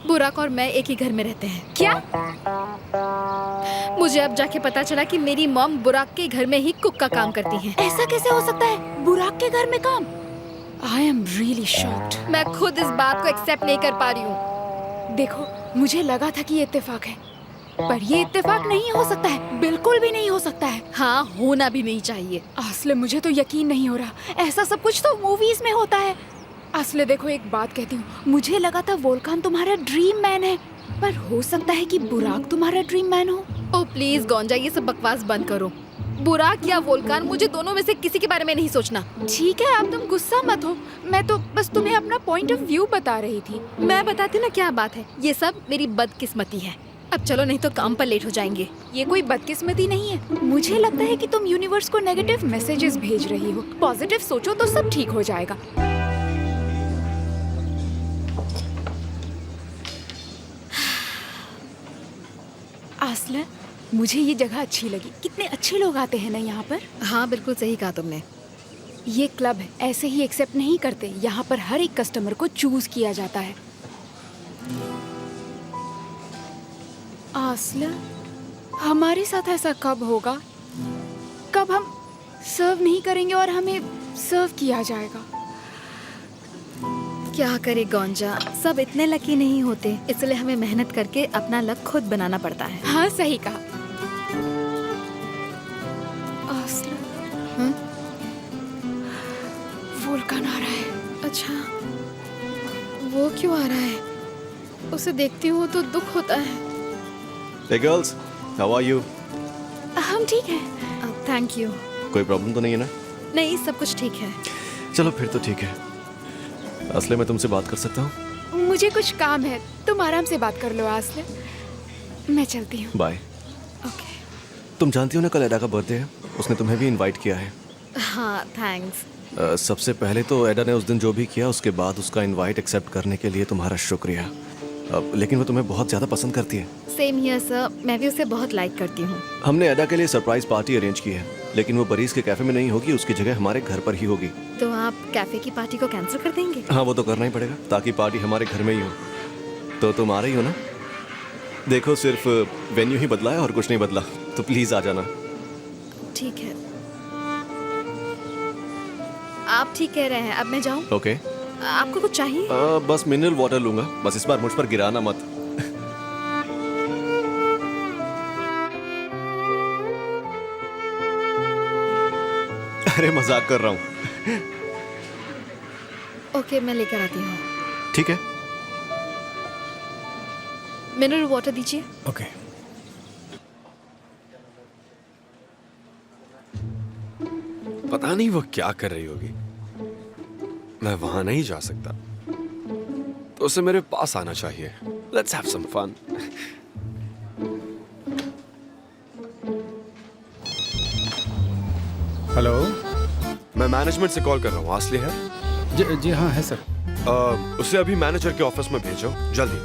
बुराक और मैं एक ही घर में रहते हैं। क्या? मुझे अब जाके पता चला कि मेरी मॉम बुराक के घर में ही कुक का काम करती हैं। ऐसा कैसे हो सकता है? बुराक के घर में काम? I am really shocked. मैं खुद इस बात को एक्सेप्ट नहीं कर पा रही हूँ। देखो, मुझे लगा था कि ये इत्तेफाक है, पर ये इत्तेफाक नहीं हो सकता है। बिल्कुल भी नहीं हो सकता है। हाँ, होना भी नहीं चाहिए। असले, मुझे तो यकीन नहीं हो रहा। ऐसा सब कुछ तो मूवीज में होता है। असले देखो, एक बात कहती हूँ, मुझे लगा था वोल्कान तुम्हारा ड्रीम मैन है, पर हो सकता है कि बुराक तुम्हारा ड्रीम मैन हो। ओ प्लीज गोंजा, ये सब बकवास बंद करो। बुराक या वोल्कान, मुझे दोनों में से किसी के बारे में नहीं सोचना। ठीक है, अब तुम गुस्सा मत हो। मैं तो बस तुम्हें अपना पॉइंट ऑफ व्यू बता रही थी। मैं बताती ना क्या बात है, ये सब मेरी बदकिस्मती है। अब चलो, नहीं तो काम पर लेट हो जाएंगे। ये कोई बदकिस्मती नहीं है। मुझे लगता है कि तुम यूनिवर्स को नेगेटिव मैसेजेस भेज रही हो। पॉजिटिव सोचो तो सब ठीक हो जाएगा। आसला, मुझे ये जगह अच्छी लगी। कितने अच्छे लोग आते हैं ना यहाँ पर। हाँ, बिल्कुल सही कहा तुमने। ये क्लब है, ऐसे ही एक्सेप्ट नहीं करते। यहाँ पर हर एक कस्टमर को चूज किया जाता है। आसला, हमारे साथ ऐसा कब होगा? कब हम सर्व नहीं करेंगे और हमें सर्व किया जाएगा? क्या करे गोंजा, सब इतने लकी नहीं होते, इसलिए हमें मेहनत करके अपना लक खुद बनाना पड़ता है। हाँ, सही कहा। आसला, वोल्कान आ रहा है। अच्छा, वो क्यों आ रहा है? उसे देखती हूँ तो दुख होता है। Hey girls, how are you? हम ठीक हैं। Thank you. कोई प्रॉब्लम तो नहीं है ना? नहीं, सब कुछ ठीक है। चलो फिर तो ठीक है। असले, मैं तुमसे बात कर सकता हूँ? मुझे कुछ काम है, तुम आराम से बात कर लो आसले। मैं चलती हूँ। बाय। ओके। तुम जानती हो ना, कल एडा का बर्थडे है। उसने तुम्हें भी इनवाइट किया है। हाँ, थैंक्स। सबसे पहले तो एडा ने उस दिन जो भी किया, उसके बाद उसका इनवाइट एक्सेप्ट करने के लिए तुम्हारा शुक्रिया। लेकिन वो तुम्हें बहुत ज़्यादा पसंद करती है। सेम हियर सर, मैं भी उसे बहुत लाइक करती हूँ। हमने एडा के लिए सरप्राइज पार्टी अरेंज की है, लेकिन वो बरीज के कैफे में नहीं होगी, उसकी जगह हमारे घर पर ही होगी। तो आप कैफे की पार्टी को कैंसिल कर देंगे? हाँ, वो तो करना ही पड़ेगा, ताकि पार्टी हमारे घर में ही हो। तो तुम आ रही हो ना? देखो, सिर्फ वेन्यू ही बदला है और कुछ नहीं बदला, तो प्लीज आ जाना। ठीक है, आप ठीक कह रहे हैं। अब मैं जाऊँ? ओके। आपको कुछ चाहिए? बस मिनरल वाटर लूंगा, बस इस बार मुझ पर गिराना मत। अरे मजाक कर रहा हूँ। ओके, मैं लेकर आती हूँ। ठीक है। मिनरल वाटर दीजिए। ओके। पता नहीं वो क्या कर रही होगी। मैं वहां नहीं जा सकता, तो उसे मेरे पास आना चाहिए। Let's have some fun. Hello, मैं मैनेजमेंट से कॉल कर रहा हूँ। आसली है? जी हाँ है सर। उसे अभी मैनेजर के ऑफिस में भेजो, जल्दी।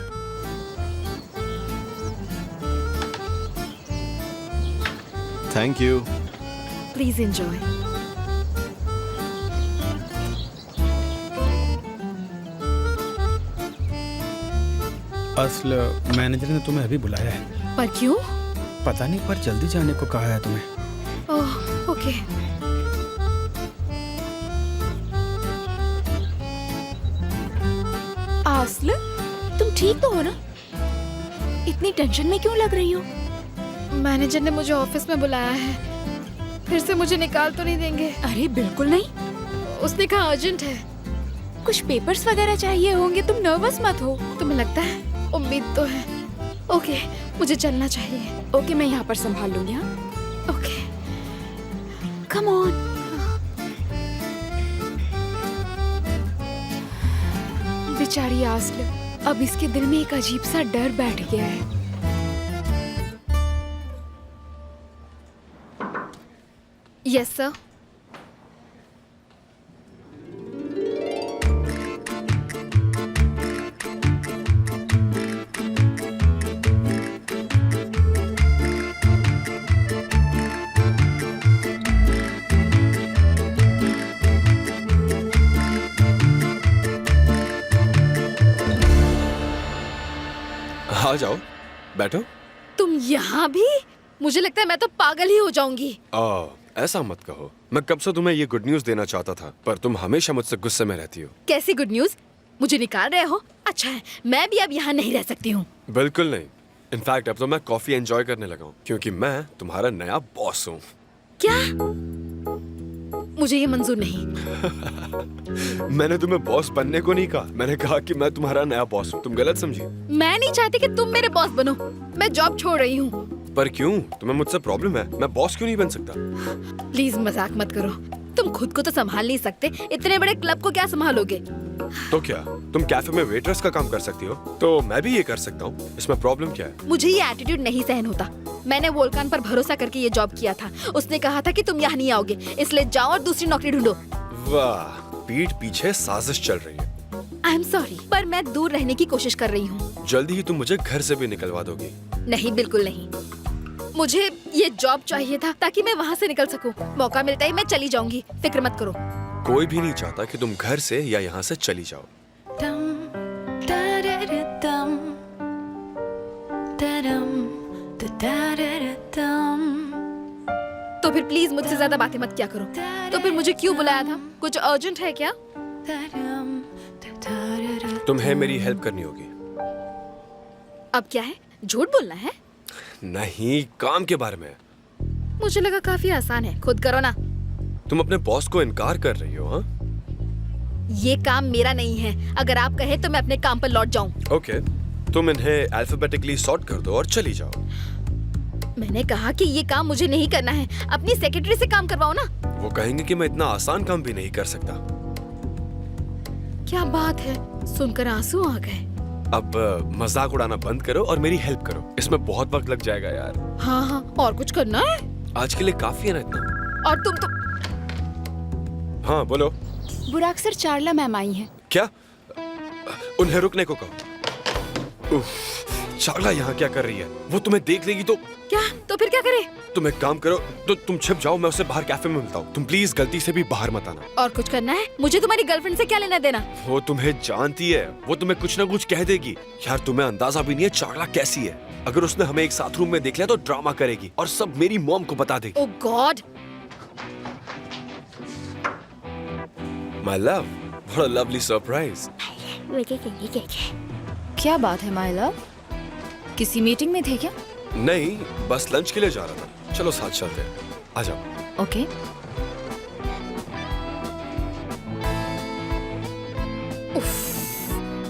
Thank you. Please enjoy. असल मैनेजर ने तुम्हें अभी बुलाया है। पर क्यों? पता नहीं, पर जल्दी जाने को कहा है तुम्हें। ओह, ओके। आसले, तुम ठीक तो हो ना? इतनी टेंशन में क्यों लग रही हो? मैनेजर ने मुझे ऑफिस में बुलाया है। फिर से मुझे निकाल तो नहीं देंगे? अरे बिल्कुल नहीं। उसने कहा अर्जेंट है। कुछ पेपर्स वगैरह चाहिए होंगे, तुम नर्वस मत हो। तुम्हें लगता है? उम्मीद तो है। ओके, मुझे चलना चाहिए। ओके, मैं यहाँ पर संभाल लूंगी। हाँ, ओके। Come on. बेचारी आसले, अब इसके दिल में एक अजीब सा डर बैठ गया है। Yes sir. आ जाओ, बैठो। तुम यहाँ भी? मुझे लगता है मैं तो पागल ही हो जाऊंगी। ऐसा मत कहो। मैं कब से तुम्हें ये गुड न्यूज देना चाहता था, पर तुम हमेशा मुझसे गुस्से में रहती हो। कैसी गुड न्यूज? मुझे निकाल रहे हो? अच्छा है, मैं भी अब यहाँ नहीं रह सकती हूँ। बिल्कुल नहीं। इनफैक्ट अब तो मैं कॉफी एंजॉय करने लगा हूँ, क्योंकि मैं तुम्हारा नया बॉस हूँ। क्या? मुझे ये मंजूर नहीं। मैंने तुम्हें बॉस बनने को नहीं कहा, मैंने कहा कि मैं तुम्हारा नया बॉस हूँ। तुम गलत समझी। मैं नहीं चाहती कि तुम मेरे बॉस बनो। मैं जॉब छोड़ रही हूँ। पर क्यों? तुम्हें मुझसे प्रॉब्लम है? मैं बॉस क्यों नहीं बन सकता? प्लीज मजाक मत करो। तुम खुद को तो संभाल नहीं सकते, इतने बड़े क्लब को क्या संभालोगे? तो क्या तुम कैफे में वेट्रेस का काम कर सकती हो? तो मैं भी ये कर सकता हूँ, इसमें प्रॉब्लम क्या है? मुझे ये एटीट्यूड नहीं सहन होता। मैंने वोल्कान पर भरोसा करके ये जॉब किया था। उसने कहा था कि तुम यहाँ नहीं आओगे, इसलिए जाओ और दूसरी नौकरी ढूंढो। वाह, पीठ पीछे साजिश चल रही है। आई एम सॉरी, पर मैं दूर रहने की कोशिश कर रही हूँ। जल्दी ही तुम मुझे घर से भी निकलवा दोगी? नहीं, बिल्कुल नहीं। मुझे ये जॉब चाहिए था ताकि मैं वहाँ से निकल सकूं। मौका मिलता ही मैं चली जाऊंगी, फिक्र मत करो। कोई भी नहीं चाहता कि तुम घर से या यहाँ से चली जाओ। तो फिर प्लीज मुझसे ज्यादा बातें मत किया करो। तो फिर मुझे क्यों बुलाया था? कुछ अर्जेंट है क्या? तुम्हें मेरी हेल्प करनी होगी। अब क्या है, झूठ बोलना है? नहीं, काम के बारे में। मुझे लगा काफी आसान है, खुद करो ना। तुम अपने बॉस को इनकार कर रही हो? हाँ, ये काम मेरा नहीं है। अगर आप कहे तो मैं अपने काम पर लौट जाऊं। ओके, तुम इन्हें अल्फाबेटिकली सॉर्ट कर दो और चली जाओ। मैंने कहा कि ये काम मुझे नहीं करना है, अपनी सेक्रेटरी से काम करवाओ ना। वो कहेंगे कि मैं इतना आसान काम भी नहीं कर सकता। क्या बात है, सुनकर आंसू आ गए। अब मजाक उड़ाना बंद करो और मेरी हेल्प करो। इसमें बहुत वक्त लग जाएगा यार। हाँ हाँ, और कुछ करना है? आज के लिए काफी है ना इतना। और तुम तो। हाँ बोलो। बुराक सर, चार्ला मैम आई हैं। क्या? उन्हें रुकने को कहो। उफ, चार्ला यहाँ क्या कर रही है? वो तुम्हें देख लेगी तो। क्या? तो फिर क्या करें? तुम एक काम करो, तो तुम छिप जाओ, मैं उससे बाहर कैफे में मिलता हूँ। तुम प्लीज गलती से भी बाहर मत आना। और कुछ करना है? मुझे तुम्हारी गर्लफ्रेंड से क्या लेना देना? वो तुम्हें जानती है, वो तुम्हें कुछ ना कुछ कह देगी। यार तुम्हें अंदाजा भी नहीं है चार्ला कैसी है। अगर उसने हमें एक साथ रूम में देख लिया तो ड्रामा करेगी और सब मेरी मॉम को बता देगी। Oh god. My love, what a lovely surprise. क्या बात है माय लव, किसी मीटिंग में थे क्या? नहीं, बस लंच के लिए जा रहा था। चलो साथ चलते हैं, आ जाओ। ओके।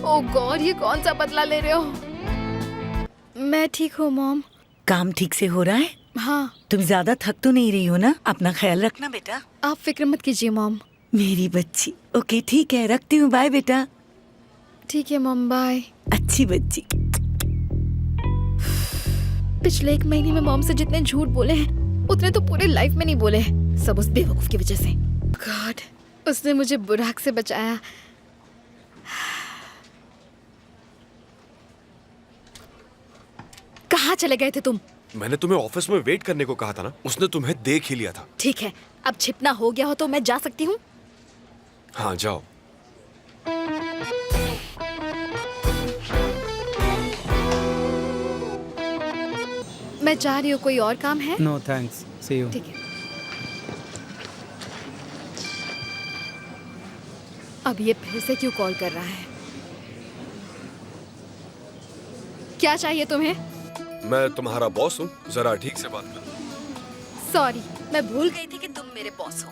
ओह गॉड, ये कौन सा बदला ले रहे हो? मैं ठीक हूँ मॉम। काम ठीक से हो रहा है? हाँ। तुम ज्यादा थक तो नहीं रही हो ना? अपना ख्याल रखना बेटा। आप फिक्र मत कीजिए मॉम। मेरी बच्ची। ओके ठीक है, रखती हूँ। बाय बेटा। ठीक है मॉम, बाय। अच्छी बच्ची। पिछले 1 महीने में मॉम से जितने झूठ बोले हैं उतने तो पूरे लाइफ में नहीं बोले। सब उस बेवकूफ की वजह से। गॉड, उसने मुझे बुराक से बचाया। कहाँ चले गए थे तुम? मैंने तुम्हें ऑफिस में वेट करने को कहा था ना, उसने तुम्हें देख ही लिया था। ठीक है, अब छिपना हो गया हो तो मैं जा सकती हूँ? हाँ जाओ। मैं जा रही हूँ, कोई और काम है? No thanks, see you. ठीक है। अब ये फिर से क्यों कॉल कर रहा है? क्या चाहिए तुम्हें? मैं तुम्हारा बॉस हूँ, जरा ठीक से बात करो। सॉरी, मैं भूल गई थी कि तुम मेरे बॉस हो।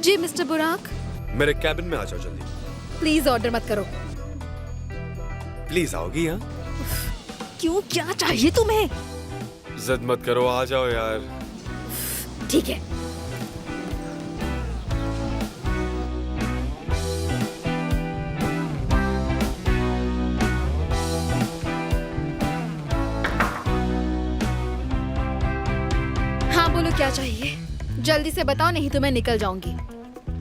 जी मिस्टर बुराक। मेरे कैबिन में आ जाओ जल्दी। प्लीज ऑर्डर मत करो। प्लीज आओगी? हाँ क्यों, क्या चाहिए तुम्हें? जिद मत करो, आ जाओ यार। ठीक है। हाँ बोलो, क्या चाहिए? जल्दी से बताओ, नहीं तो मैं निकल जाऊंगी।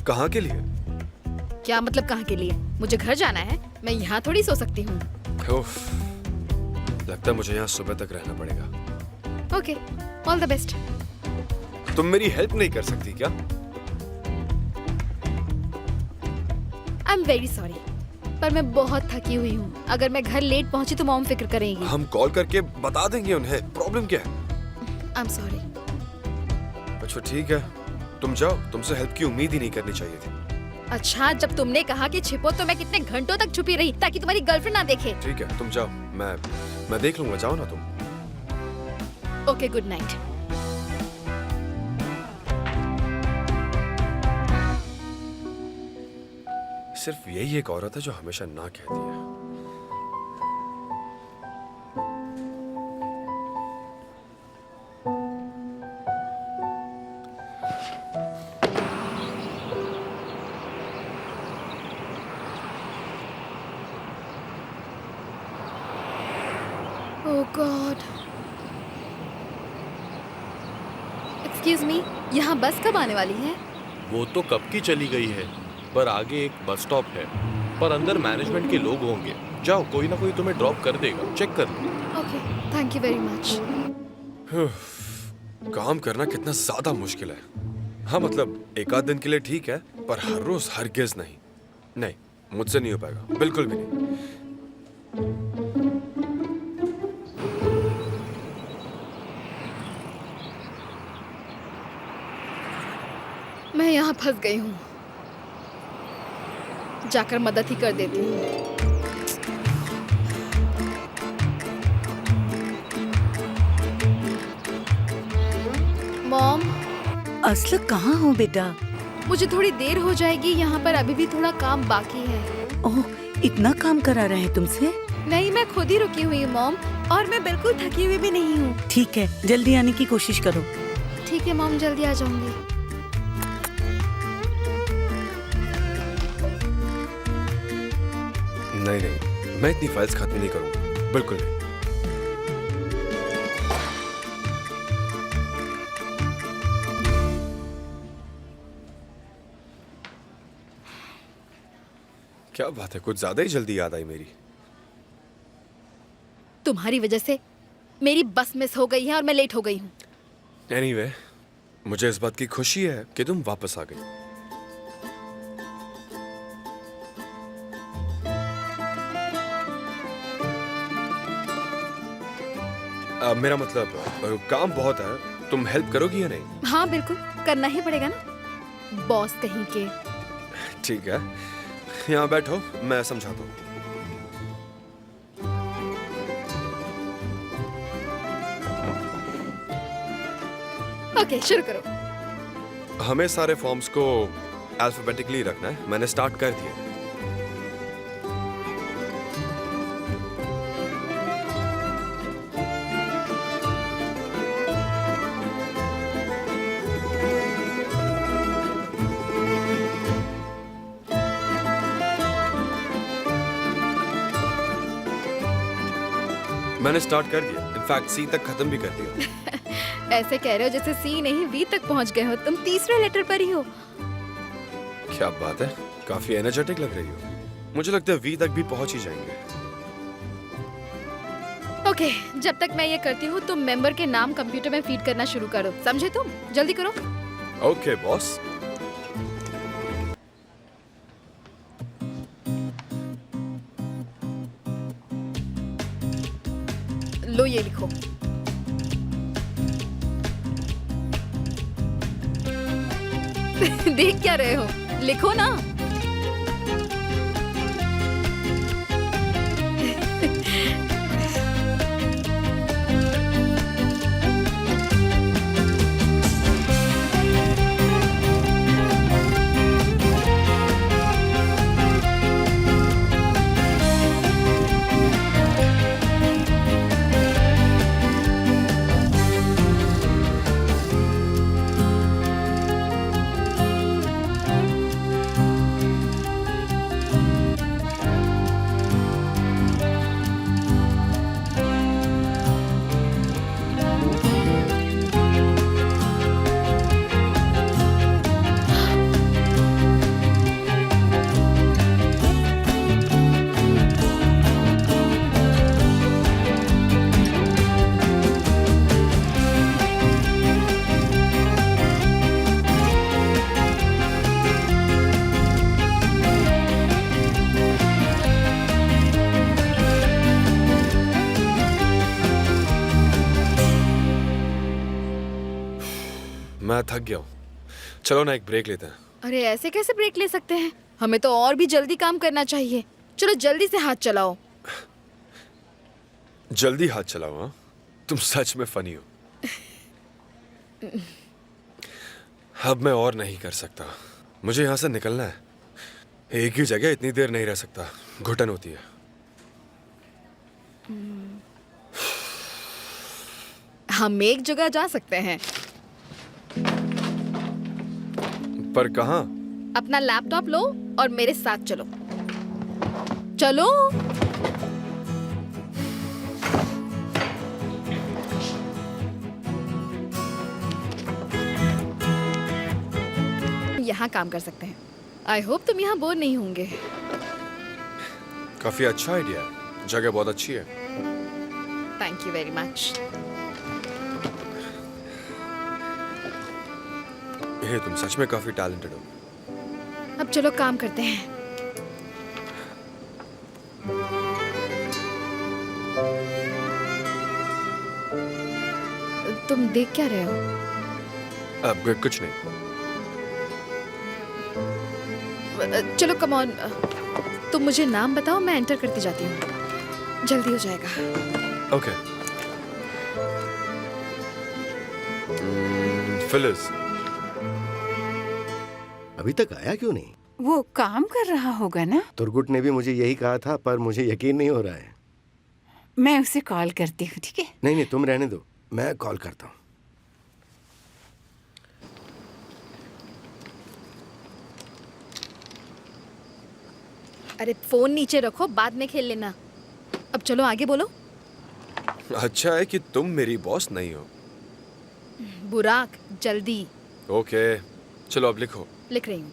कहाँ के लिए? क्या मतलब कहाँ के लिए? मुझे घर जाना है, मैं यहाँ थोड़ी सो सकती हूँ। उफ, लगता है मुझे यहाँ सुबह तक रहना पड़ेगा। Okay, all the best. तुम मेरी हेल्प नहीं कर सकती क्या? आई एम वेरी सॉरी, पर मैं बहुत थकी हुई हूँ। अगर मैं घर लेट पहुंची तो मॉम फिक्र करेंगी। हम कॉल करके बता देंगे उन्हें। प्रॉब्लम क्या है? I am sorry. अच्छा ठीक है, तुम जाओ। तुमसे हेल्प की उम्मीद ही नहीं करनी चाहिए थी। अच्छा, जब तुमने कहा कि छिपो तो मैं कितने घंटों तक छुपी रही ताकि तुम्हारी गर्लफ्रेंड ना देखे। ठीक है, तुम जाओ, मैं देख लूंगा। जाओ ना तुम। Okay, good night. सिर्फ यही एक औरत है जो हमेशा ना कहती है। एक्सक्यूज मी, यहाँ बस कब आने वाली है? वो तो कब की चली गई है, पर आगे एक बस स्टॉप है, पर अंदर मैनेजमेंट के लोग होंगे। जाओ, कोई ना कोई तुम्हें ड्रॉप कर देगा, चेक कर लो। Okay, thank you very much. काम करना कितना ज्यादा मुश्किल है। हाँ मतलब एक आध दिन के लिए ठीक है, पर हर रोज हरगिज नहीं। नहीं, मुझसे नहीं हो पाएगा, बिल्कुल भी नहीं। मैं यहाँ फंस गई हूँ, जाकर मदद ही कर देती हूँ। मॉम, असल कहाँ हो बेटा? मुझे थोड़ी देर हो जाएगी, यहाँ पर अभी भी थोड़ा काम बाकी है। ओह, इतना काम करा रहे हैं तुमसे? नहीं, मैं खुद ही रुकी हुई हूँ मॉम, और मैं बिल्कुल थकी हुई भी नहीं हूँ। ठीक है, जल्दी आने की कोशिश करो। ठीक है मॉम, जल्दी आ जाऊंगी। नहीं नहीं, मैं इतनी फाइल्स खत्म नहीं करूंगा, बिल्कुल नहीं। क्या बात है, कुछ ज्यादा ही जल्दी याद आई मेरी। तुम्हारी वजह से मेरी बस मिस हो गई है और मैं लेट हो गई हूँ। एनीवे, मुझे इस बात की खुशी है कि तुम वापस आ गई। मेरा मतलब काम बहुत है, तुम हेल्प करोगी या नहीं? हाँ बिल्कुल, करना ही पड़ेगा ना, बॉस कहीं के। ठीक है, यहाँ बैठो, मैं समझाता हूँ। ओके, शुरू करो। हमें सारे फॉर्म्स को अल्फाबेटिकली रखना है, मैंने स्टार्ट कर दिया। मैंने स्टार्ट कर दिया, इनफैक्ट सी तक खत्म भी कर दिया। ऐसे कह रहे हो जैसे सी नहीं वी तक पहुंच गए हो, तुम तीसरे लेटर पर ही हो। क्या बात है, काफी एनर्जेटिक लग रही हो। मुझे लगता है वी तक भी पहुंच ही जाएंगे। ओके, जब तक मैं ये करती हूँ तुम मेंबर के नाम कंप्यूटर में फीड करना शुरू करो, समझे? तुम जल्दी करो। Okay boss. लो ये लिखो। देख क्या रहे हो, लिखो ना। मैं थक गया हूँ, चलो ना एक ब्रेक लेते हैं। अरे ऐसे कैसे ब्रेक ले सकते हैं, हमें तो और भी जल्दी काम करना चाहिए। चलो जल्दी से हाथ चलाओ। जल्दी हाथ चलाओ? हाँ, तुम सच में फनी हो। अब मैं और नहीं कर सकता, मुझे यहाँ से निकलना है। एक ही जगह इतनी देर नहीं रह सकता, घुटन होती है। हम एक जगह जा सकते हैं। पर कहाँ? अपना लैपटॉप लो और मेरे साथ चलो। चलो। यहाँ काम कर सकते हैं। आई होप तुम यहाँ बोर नहीं होंगे। काफी अच्छा आइडिया है, जगह बहुत अच्छी है। Thank you very much. ये तुम सच में काफी टैलेंटेड हो। अब चलो काम करते हैं। तुम देख क्या रहे हो? अब कुछ नहीं। चलो कम ऑन, तुम मुझे नाम बताओ, मैं एंटर करती जाती हूँ, जल्दी हो जाएगा। ओके। फिलिस अभी तक आया क्यों नहीं? वो काम कर रहा होगा ना। तुरगुट ने भी मुझे यही कहा था, पर मुझे यकीन नहीं हो रहा है। मैं उसे कॉल करती हूँ, ठीक है? नहीं नहीं, तुम रहने दो, मैं कॉल करता हूँ। अरे फोन नीचे रखो, बाद में खेल लेना। अब चलो आगे बोलो। अच्छा है कि तुम मेरी बॉस नहीं हो। बुराक, जल्दी। ओके, चलो अब लिखो। लिख रही हूँ।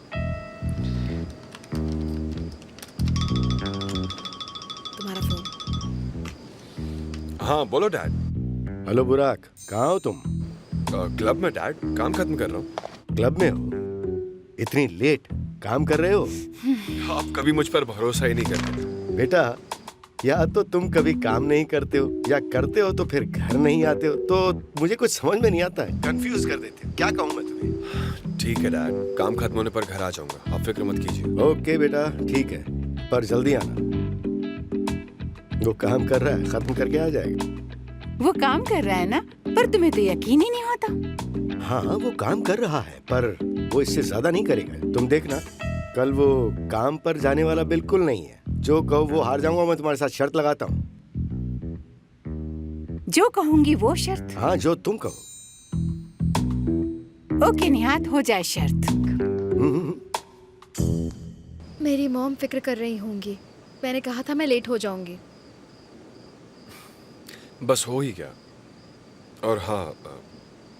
तुम्हारा फोन। हाँ बोलो डैड। हेलो बुराक, कहाँ हो तुम? क्लब में डैड, काम खत्म कर रहा हूँ। क्लब में हो? इतनी लेट काम कर रहे हो? आप कभी मुझ पर भरोसा ही नहीं करते। बेटा, या तो तुम कभी काम नहीं करते हो, या करते हो तो फिर घर नहीं आते हो, तो मुझे कुछ समझ में नहीं आता है, कंफ्यूज कर देते हो। क्या कहूँ मैं तुम्हें? ठीक है डैड, काम खत्म होने पर घर आ जाऊंगा, आप फिक्र मत कीजिए। ओके बेटा, ठीक है, पर जल्दी आना। वो काम कर रहा है, खत्म करके आ जाएगा। वो काम कर रहा है ना, पर तुम्हें तो यकीन ही नहीं होता। हाँ, वो काम कर रहा है, पर वो इससे ज्यादा नहीं करेगा। तुम देखना, कल वो काम पर जाने वाला बिल्कुल नहीं है। जो कहो वो हार जाऊंगा, मैं तुम्हारे साथ शर्त लगाता हूँ। जो कहूंगी वो शर्त? हाँ, जो तुम कहो। ओके निहात, हो जाए शर्त। मेरी मॉम फिक्र कर रही होंगी, मैंने कहा था मैं लेट हो जाऊंगी। बस हो ही गया। और हाँ,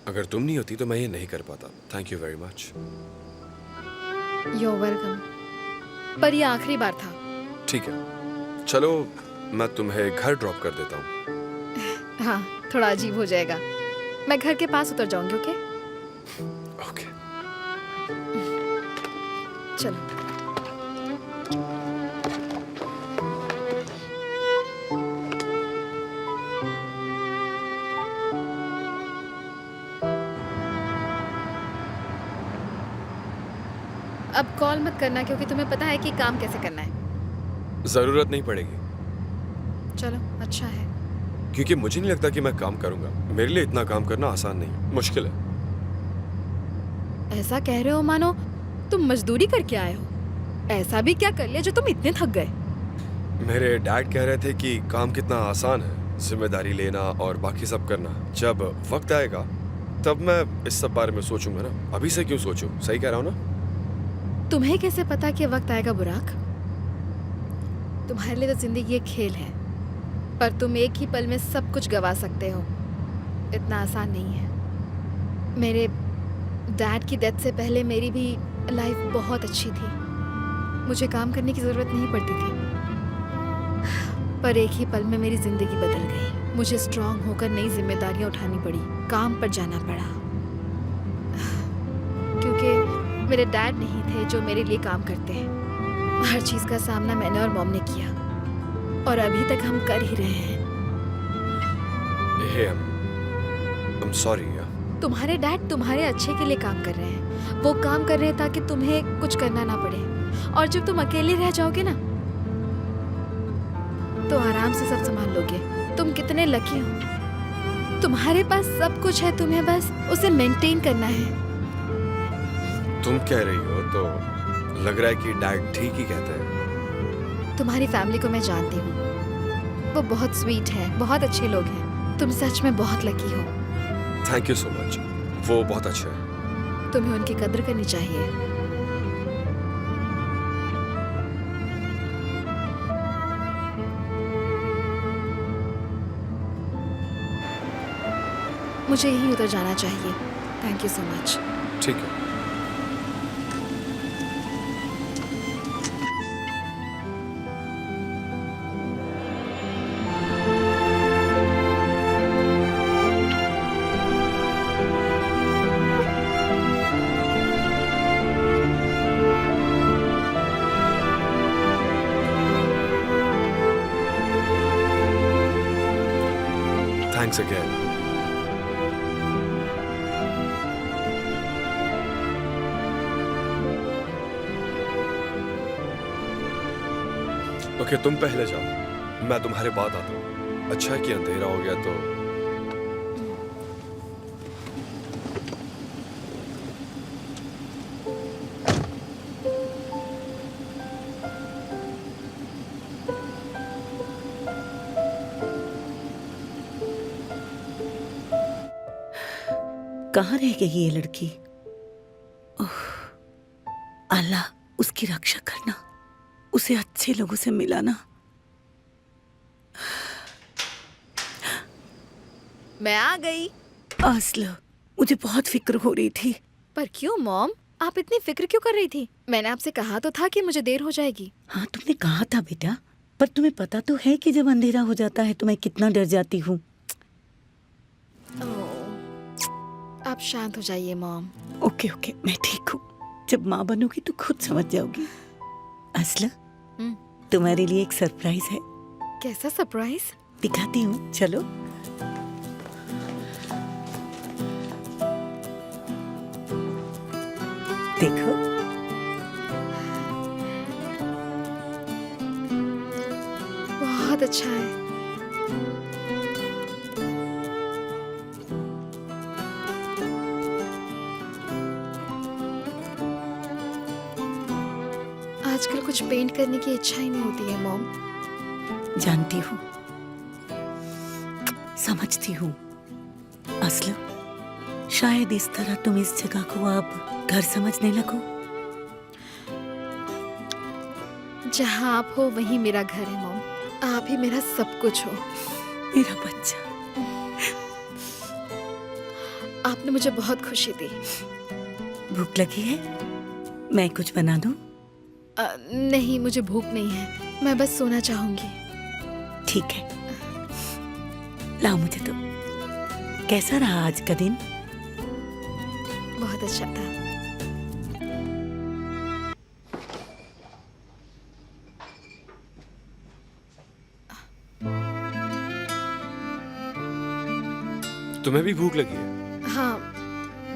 अगर तुम नहीं होती तो मैं ये नहीं कर पाता। Thank you very much. You're welcome। पर ये आखिरी बार था। ठीक है, चलो मैं तुम्हें घर ड्रॉप कर देता हूँ। हाँ, थोड़ा अजीब हो जाएगा। मैं घर के पास उतर जाऊंगी। ओके? ओके। चलो। अब कॉल मत करना, क्योंकि तुम्हें पता है कि काम कैसे करना है। जरूरत नहीं पड़ेगी। चलो, अच्छा है। क्योंकि मुझे नहीं लगता कि मैं काम करूंगा। मेरे लिए इतना काम करना आसान नहीं, मुश्किल है। ऐसा कह रहे हो मानो तुम मजदूरी करके आए हो। ऐसा भी क्या कर लिया जो तुम इतने थक गए? मेरे डैड कह रहे थे कि काम कितना आसान है, जिम्मेदारी लेना और बाकी सब करना। जब वक्त आएगा तब मैं इस सब बारे में सोचूंगा ना। अभी से क्यों सोचूं? सही कह रहा हूँ ना? तुम्हें कैसे पता कि वक्त आएगा बुराक? तुम्हारे लिए तो जिंदगी एक खेल है, पर तुम एक ही पल में सब कुछ गवा सकते हो। इतना आसान नहीं है। मेरे डैड की डेथ से पहले मेरी भी लाइफ बहुत अच्छी थी। मुझे काम करने की ज़रूरत नहीं पड़ती थी, पर एक ही पल में मेरी ज़िंदगी बदल गई। मुझे स्ट्रांग होकर नई जिम्मेदारियां उठानी पड़ी, काम पर जाना पड़ा, क्योंकि मेरे डैड नहीं थे जो मेरे लिए काम करते हैं। हर चीज़ का सामना मैंने और मॉम ने किया, और अभी तक हम कर ही रहे हैं। I'm sorry यार। तुम्हारे डैड तुम्हारे अच्छे के लिए काम कर रहे हैं। वो काम कर रहे हैं ताकि तुम्हें कुछ करना ना पड़े। और जब तुम अकेले रह जाओगे ना, तो आराम से सब संभाल लोगे। तुम कितने लकी हो, तुम्हारे पास सब कुछ है, तुम्हें बस उसे मेंटेन करना है। तुम कह रही हो तो लग रहा है कि डैड ठीक ही कहते हैं। तुम्हारी फैमिली को मैं जानती हूँ, वो बहुत स्वीट है, बहुत अच्छे लोग हैं। तुम सच में बहुत लकी हो। Thank you so much. वो बहुत अच्छे हैं। तुम्हें उनकी कद्र करनी चाहिए। मुझे यहीं उतर जाना चाहिए। Thank you so much. ठीक है। Thanks again. ओके, तुम पहले जाओ, मैं तुम्हारे बाद आता हूँ। अच्छा है कि अंधेरा हो गया तो। कहाँ रह गई ये लड़की? ओह, अल्लाह उसकी रक्षा करना, उसे अच्छे लोगों से मिलाना। मैं आ गई। आसला, मुझे बहुत फिक्र हो रही थी। पर क्यों मॉम, आप इतनी फिक्र क्यों कर रही थी? मैंने आपसे कहा तो था कि मुझे देर हो जाएगी। हाँ, तुमने कहा था बेटा, पर तुम्हें पता तो है कि जब अंधेरा हो जाता है तो मैं कितना डर जाती हूँ। आप शांत हो जाइए मॉम। ओके ओके, मैं ठीक हूँ। जब माँ बनोगी तो खुद समझ जाओगी। असला, तुम्हारे लिए एक सरप्राइज है। कैसा सरप्राइज? दिखाती हूँ, चलो। देखो। बहुत अच्छा है। आजकल कुछ पेंट करने की इच्छा ही नहीं होती है मॉम। जानती हूँ, समझती हूँ। असला, शायद इस तरह तुम इस जगह को अब घर समझने लगो। जहाँ आप हो वही मेरा घर है मॉम। आप ही मेरा सब कुछ हो। मेरा बच्चा, आपने मुझे बहुत खुशी दी। भूख लगी है? मैं कुछ बना दूं? नहीं, मुझे भूख नहीं है। मैं बस सोना चाहूंगी। ठीक है, लाओ मुझे तो। कैसा रहा आज का दिन? बहुत अच्छा था। तुम्हें भी भूख लगी है? हाँ,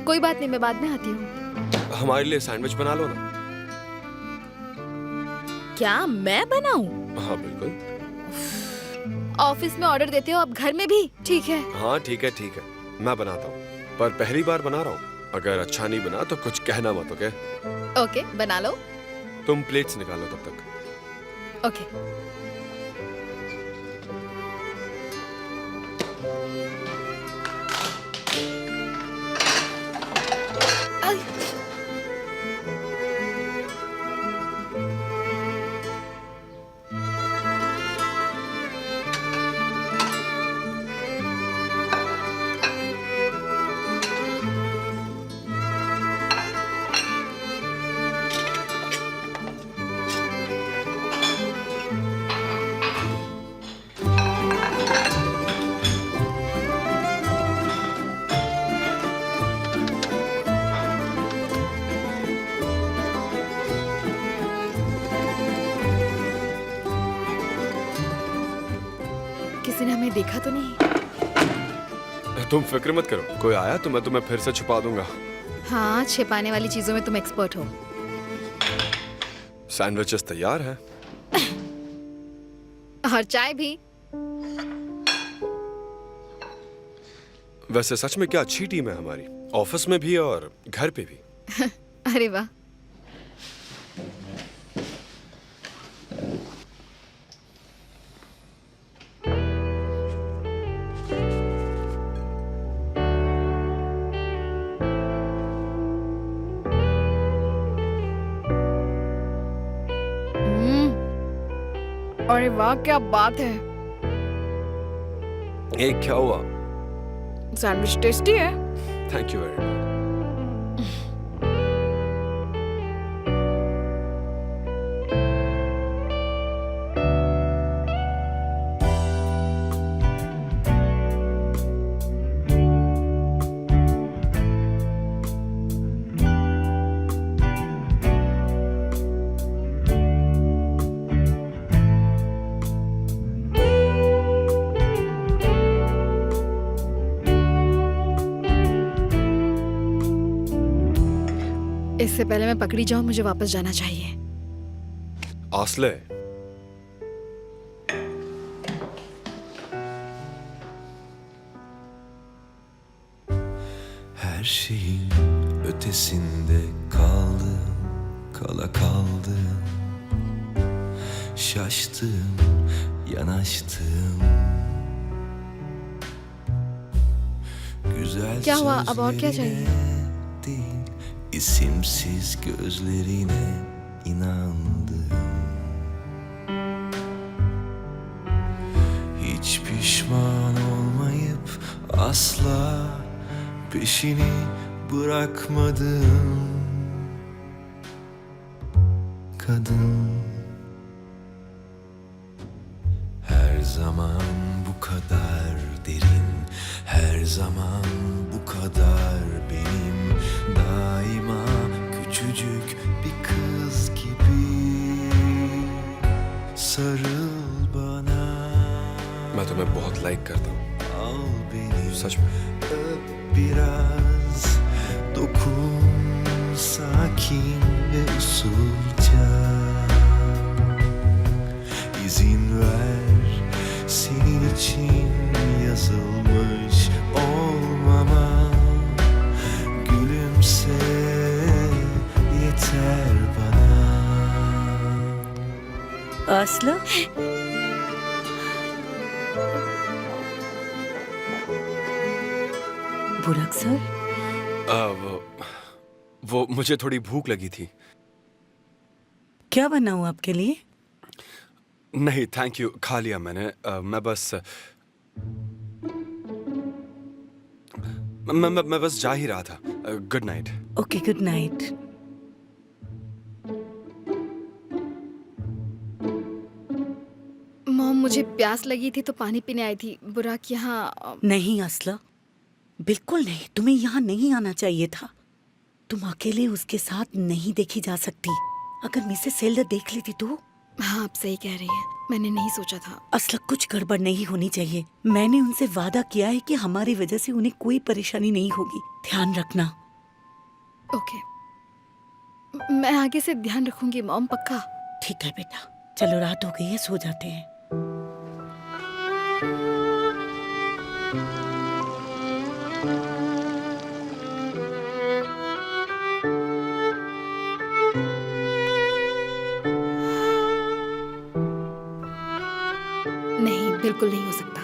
कोई बात नहीं, मैं बाद में आती हूँ। हमारे लिए सैंडविच बना लो ना। क्या मैं बनाऊं? हाँ बिल्कुल। ऑफिस में ऑर्डर देते हो, अब घर में भी? ठीक है। हाँ ठीक है ठीक है, मैं बनाता हूँ, पर पहली बार बना रहा हूँ। अगर अच्छा नहीं बना तो कुछ कहना मत, ओके? ओके, बना लो। तुम प्लेट्स निकालो तब तक। ओके। किसी ने हमें देखा तो नहीं? तुम फिक्र मत करो, कोई आया तो मैं तुम्हें फिर से छुपा दूंगा। हाँ, छिपाने वाली चीजों में तुम एक्सपर्ट हो। सैंडविचेस तैयार है। और चाय भी। वैसे सच में क्या अच्छी टीम है हमारी, ऑफिस में भी और घर पे भी। अरे वाह। अरे वाह, क्या बात है। एक क्या हुआ? सैंडविच टेस्टी है। Thank you very much. इससे पहले मैं पकड़ी जाऊं, मुझे वापस जाना चाहिए। आसले, Her şeyin ötesinde kaldım, kala kaldım. Şaştım, yanaştım. Güzel क्या हुआ? अब और क्या चाहिए? değil, isimsiz gözlerine inandım. Hiç pişman olmayıp asla peşini bırakmadım. Kadın her zaman bu kadar derin, her zaman bu kadar benim, daima küçücük bir kız gibi. Sarıl bana, मैं तुम्हें बहुत like करता हूँ, al beni, सच में। öp biraz, dokun sakin ve usulca. İzin ver, senin için yazılmış olmama. Gülümse, yeter bana. असला बुरक sir, वो मुझे थोड़ी भूख लगी थी। क्या बनाऊं आपके लिए? नहीं थैंक यू, खा लिया मैंने। मैं बस जा ही रहा था। Good night. Okay, good night. Mom, मुझे प्यास लगी थी तो पानी पीने आई थी। बुराक यहाँ नहीं असला, बिल्कुल नहीं। तुम्हें यहाँ नहीं आना चाहिए था। तुम अकेले उसके साथ नहीं देखी जा सकती। अगर मिसेस सेल्डर देख लेती तो। हाँ, आप सही कह रही हैं। मैंने नहीं सोचा था। असला, कुछ गड़बड़ नहीं होनी चाहिए। मैंने उनसे वादा किया है कि हमारी वजह से उन्हें कोई परेशानी नहीं होगी। ध्यान रखना। ओके, मैं आगे से ध्यान रखूंगी मॉम, पक्का। ठीक है बेटा, चलो रात हो गई है, सो जाते हैं। नहीं, बिल्कुल नहीं हो सकता।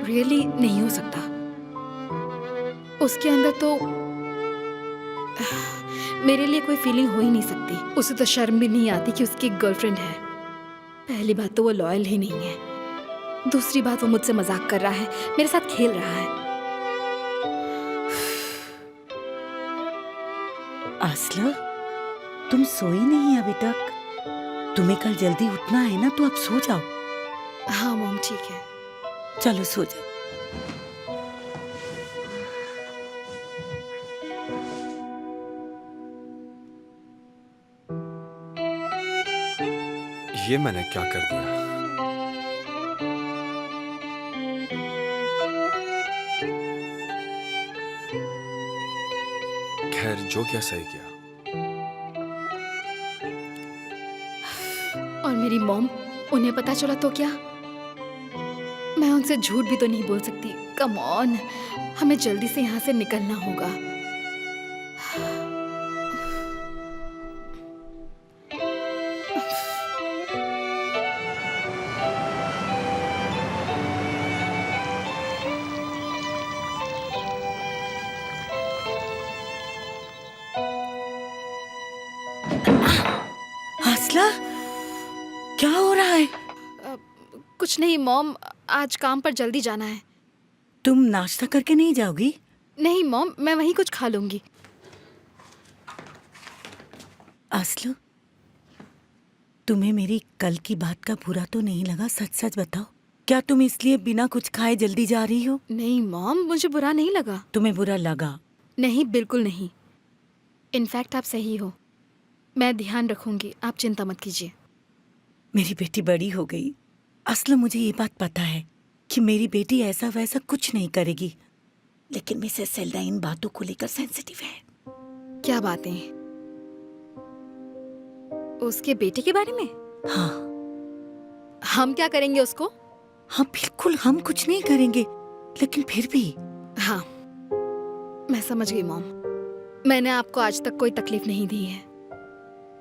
रियली नहीं हो सकता। उसके अंदर तो मेरे लिए कोई फीलिंग हो ही नहीं सकती। उसे तो शर्म भी नहीं आती कि उसकी गर्लफ्रेंड है। पहली बात तो वो लॉयल ही नहीं है। दूसरी बात, वो मुझसे मजाक कर रहा है, मेरे साथ खेल रहा है। आसला, तुम सोई नहीं अभी तक? तुम्हें कल जल्दी उठना है ना, तो अब सो जाओ। हाँ मॉम, ठीक है। चलो सो जाओ। ये मैंने क्या कर दिया? खैर, जो क्या सही किया। और मेरी मॉम, उन्हें पता चला तो क्या? मैं उनसे झूठ भी तो नहीं बोल सकती। कम ऑन, हमें जल्दी से यहाँ से निकलना होगा। आसला, क्या हो रहा है? कुछ नहीं मॉम, आज काम पर जल्दी जाना है। तुम नाश्ता करके नहीं जाओगी? नहीं मॉम, मैं वहीं कुछ खा लूंगी। आसला, तुम्हें मेरी कल की बात का बुरा तो नहीं लगा? सच सच बताओ, क्या तुम इसलिए बिना कुछ खाए जल्दी जा रही हो? नहीं मॉम, मुझे बुरा नहीं लगा। तुम्हें बुरा लगा? नहीं, बिल्कुल नहीं। इनफैक्ट आप सही हो। मैं ध्यान रखूंगी, आप चिंता मत कीजिए। मेरी बेटी बड़ी हो गई। असल मुझे ये बात पता है कि मेरी बेटी ऐसा वैसा कुछ नहीं करेगी, लेकिन मिसेस सेल्डा इन बातों को लेकर सेंसिटिव है। क्या बातें? उसके बेटे के बारे में? हाँ हम क्या करेंगे उसको? हाँ बिल्कुल, हम कुछ नहीं करेंगे, लेकिन फिर भी। हाँ, मैं समझ गई मॉम। मैंने आपको आज तक कोई तकलीफ नहीं दी है।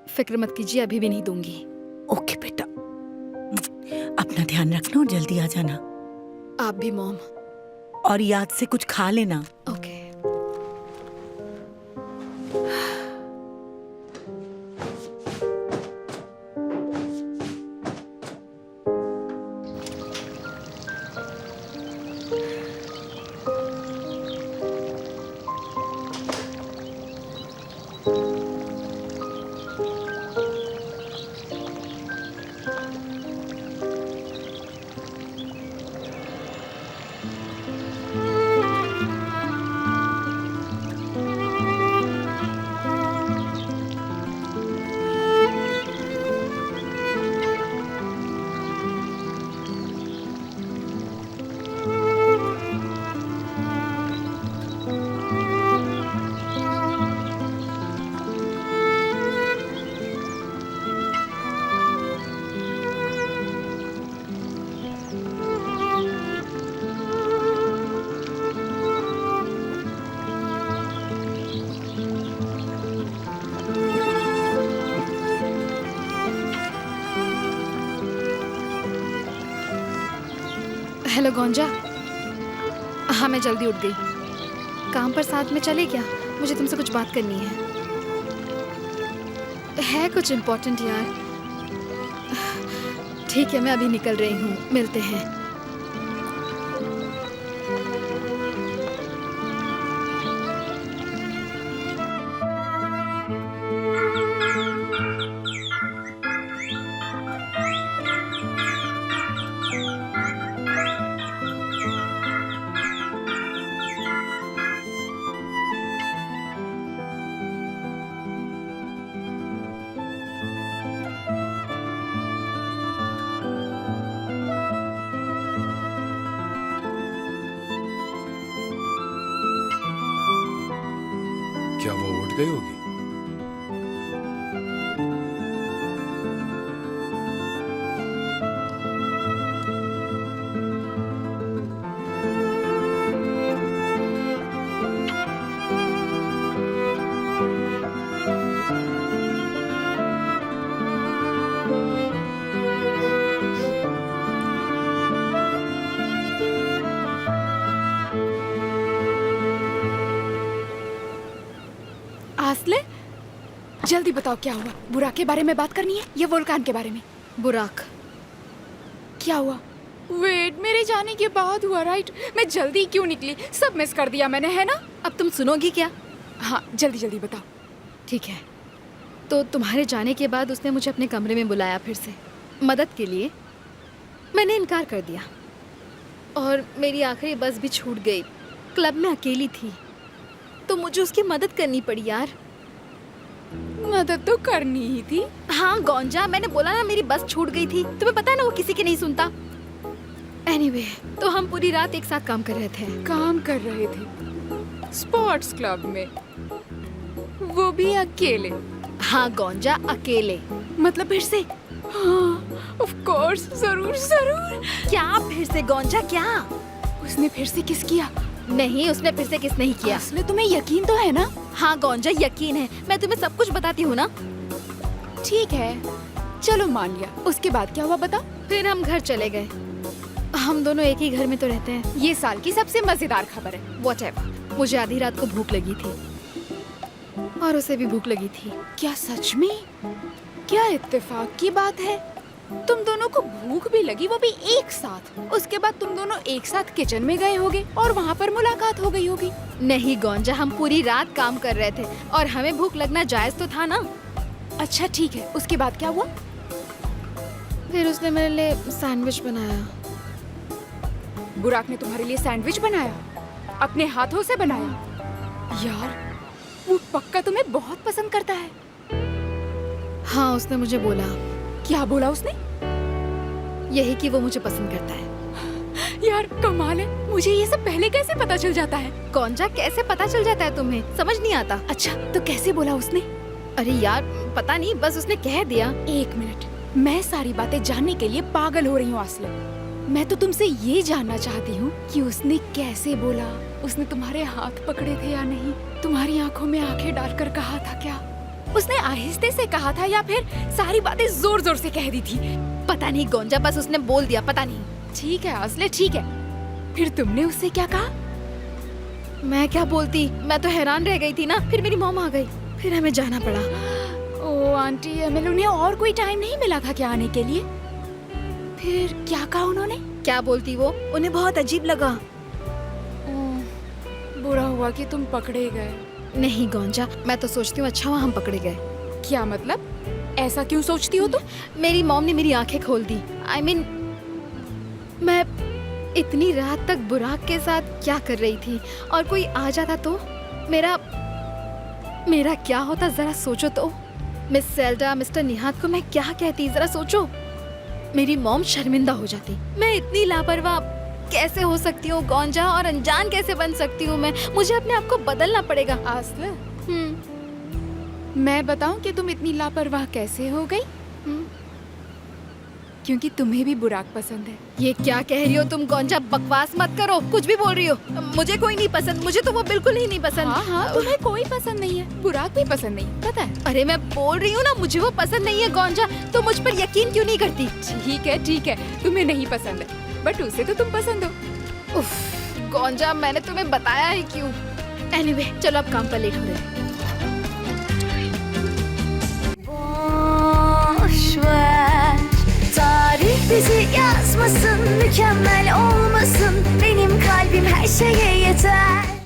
फिक्र मत कीजिए, अभी भी नहीं दूंगी। ओके बेटा, अपना ध्यान रखना और जल्दी आ जाना। आप भी मॉम। और याद से कुछ खा लेना। ओके। हेलो गोंजा। हाँ, मैं जल्दी उठ गई। काम पर साथ में चले क्या? मुझे तुमसे कुछ बात करनी है कुछ इम्पोर्टेंट यार। ठीक है, मैं अभी निकल रही हूँ, मिलते हैं। क्या वो उठ गई होगी? आसले, जल्दी बताओ क्या हुआ? बुराक के बारे में बात करनी है या वोल्कान के बारे में? बुराक। क्या हुआ? वेट, मेरे जाने के बाद हुआ राइट? मैं जल्दी क्यों निकली? सब मिस कर दिया मैंने, है ना? अब तुम सुनोगी क्या? हाँ, जल्दी जल्दी बताओ। ठीक है, तो तुम्हारे जाने के बाद उसने मुझे अपने कमरे में बुलाया फिर से मदद के लिए। मैंने इनकार कर दिया और मेरी आखिरी बस भी छूट गई। क्लब में अकेली थी तो मुझे उसकी मदद करनी पड़ी यार। मदद तो करनी ही थी। हाँ गोंजा, मैंने बोला ना मेरी बस छूट गई थी। तुम्हें पता है ना वो किसी की नहीं सुनता। एनीवे, तो हम पूरी रात एक साथ काम कर रहे थे। काम कर रहे थे स्पोर्ट्स क्लब में, वो भी अकेले? हाँ गोंजा, अकेले। मतलब फिर से? हाँ, ऑफ कोर्स, जरूर जरूर। क्या फिर से गोंजा? क्या उसने फिर से किस किया? नहीं, उसने फिर से किस नहीं किया। असले तुम्हें यकीन तो है ना? हाँ गोंजा, यकीन है। मैं तुम्हें सब कुछ बताती हूँ ना। ठीक है, चलो मान लिया। उसके बाद क्या हुआ बता? फिर हम घर चले गए। हम दोनों एक ही घर में तो रहते हैं। ये साल की सबसे मजेदार खबर है। व्हाटएवर। मुझे आधी रात को भूख लगी थी और उसे भी भूख लगी थी। क्या सच में? क्या इत्तेफाक की बात है। तुम दोनों को भूख भी लगी, वो भी एक साथ। उसके बाद तुम दोनों एक साथ किचन में गए होगे और वहाँ पर मुलाकात हो गई होगी। नहीं गोंजा, हम पूरी रात काम कर रहे थे और हमें भूख लगना जायज तो था ना। अच्छा ठीक है, उसके बाद क्या हुआ? फिर उसने मेरे लिए सैंडविच बनाया। बुराक ने तुम्हारे लिए सैंडविच बनाया? अपने हाथों से बनाया? यार, वो पक्का तुम्हें बहुत पसंद करता है। हाँ, उसने मुझे बोला। क्या बोला उसने? यही कि वो मुझे पसंद करता है। यार कमाल है, मुझे ये सब पहले कैसे पता चल जाता है? गोंजा कैसे पता चल जाता है तुम्हें? समझ नहीं आता। अच्छा तो कैसे बोला उसने? अरे यार पता नहीं, बस उसने कह दिया। एक मिनट, मैं सारी बातें जानने के लिए पागल हो रही हूँ आसलम। मैं तो तुमसे ये जानना चाहती हूँ कि उसने कैसे बोला, उसने तुम्हारे हाथ पकड़े थे या नहीं, तुम्हारी आंखों में आंखें डालकर कहा था क्या, उसने आहिस्ते से कहा था या फिर सारी बातें जोर जोर से कह दी थी? पता नहीं गोंजा, बस उसने बोल दिया, पता नहीं। ठीक है आसले, ठीक है, फिर तुमने उससे क्या कहा? मैं क्या बोलती, मैं तो हैरान रह गई थी ना। फिर मेरी मॉम आ गई, फिर हमें जाना पड़ा। ओ आंटी अमिल, उन्हें और कोई टाइम नहीं मिला था क्या आने के लिए? फिर क्या कहा उन्होंने? क्या बोलती वो, उन्हें बहुत अजीब लगा। बुरा हुआ कि तुम पकड़े गए। नहीं गोंजा, मैं तो सोचती हूँ अच्छा हुआ हम पकड़े गए। क्या मतलब? ऐसा क्यों सोचती हो तुम? मेरी मॉम ने मेरी आंखें खोल दी। I mean, मैं इतनी रात तक बुराक के साथ क्या कर रही थी और कोई आ जाता तो मेरा क्या होता, जरा सोचो तो। मिस सेल्डा, मिस्टर निहात को मैं क्या कहती, जरा सोचो। मेरी मॉम शर्मिंदा हो जाती। मैं इतनी लापरवाह कैसे हो सकती हूँ गोंजा, और अनजान कैसे बन सकती हूँ मैं? मुझे अपने आप को बदलना पड़ेगा। आसला, मैं बताऊं कि तुम इतनी लापरवाह कैसे हो गई? क्योंकि तुम्हें भी बुराक पसंद है। ये क्या कह रही हो तुम गोंजा? बकवास मत करो, कुछ भी बोल रही हो। मुझे कोई नहीं पसंद, मुझे तो वो बिल्कुल ही नहीं पसंद। हाँ, तुम्हें कोई पसंद नहीं है, बुराक भी पसंद नहीं, पता है? अरे मैं बोल रही हूँ ना, मुझे वो पसंद नहीं है गोंजा, तो मुझ पर यकीन क्यों नहीं करती? ठीक है, तुम्हें नहीं पसंद है, बट उसे तो तुम पसंद हो। उफ, गोंजा मैंने तुम्हें बताया ही क्यों? Anyway, चलो अब काम पर लेट हो रहे हैं। Tarih bizi yazmasın, mükemmel olmasın. Benim kalbim her şeye yeter.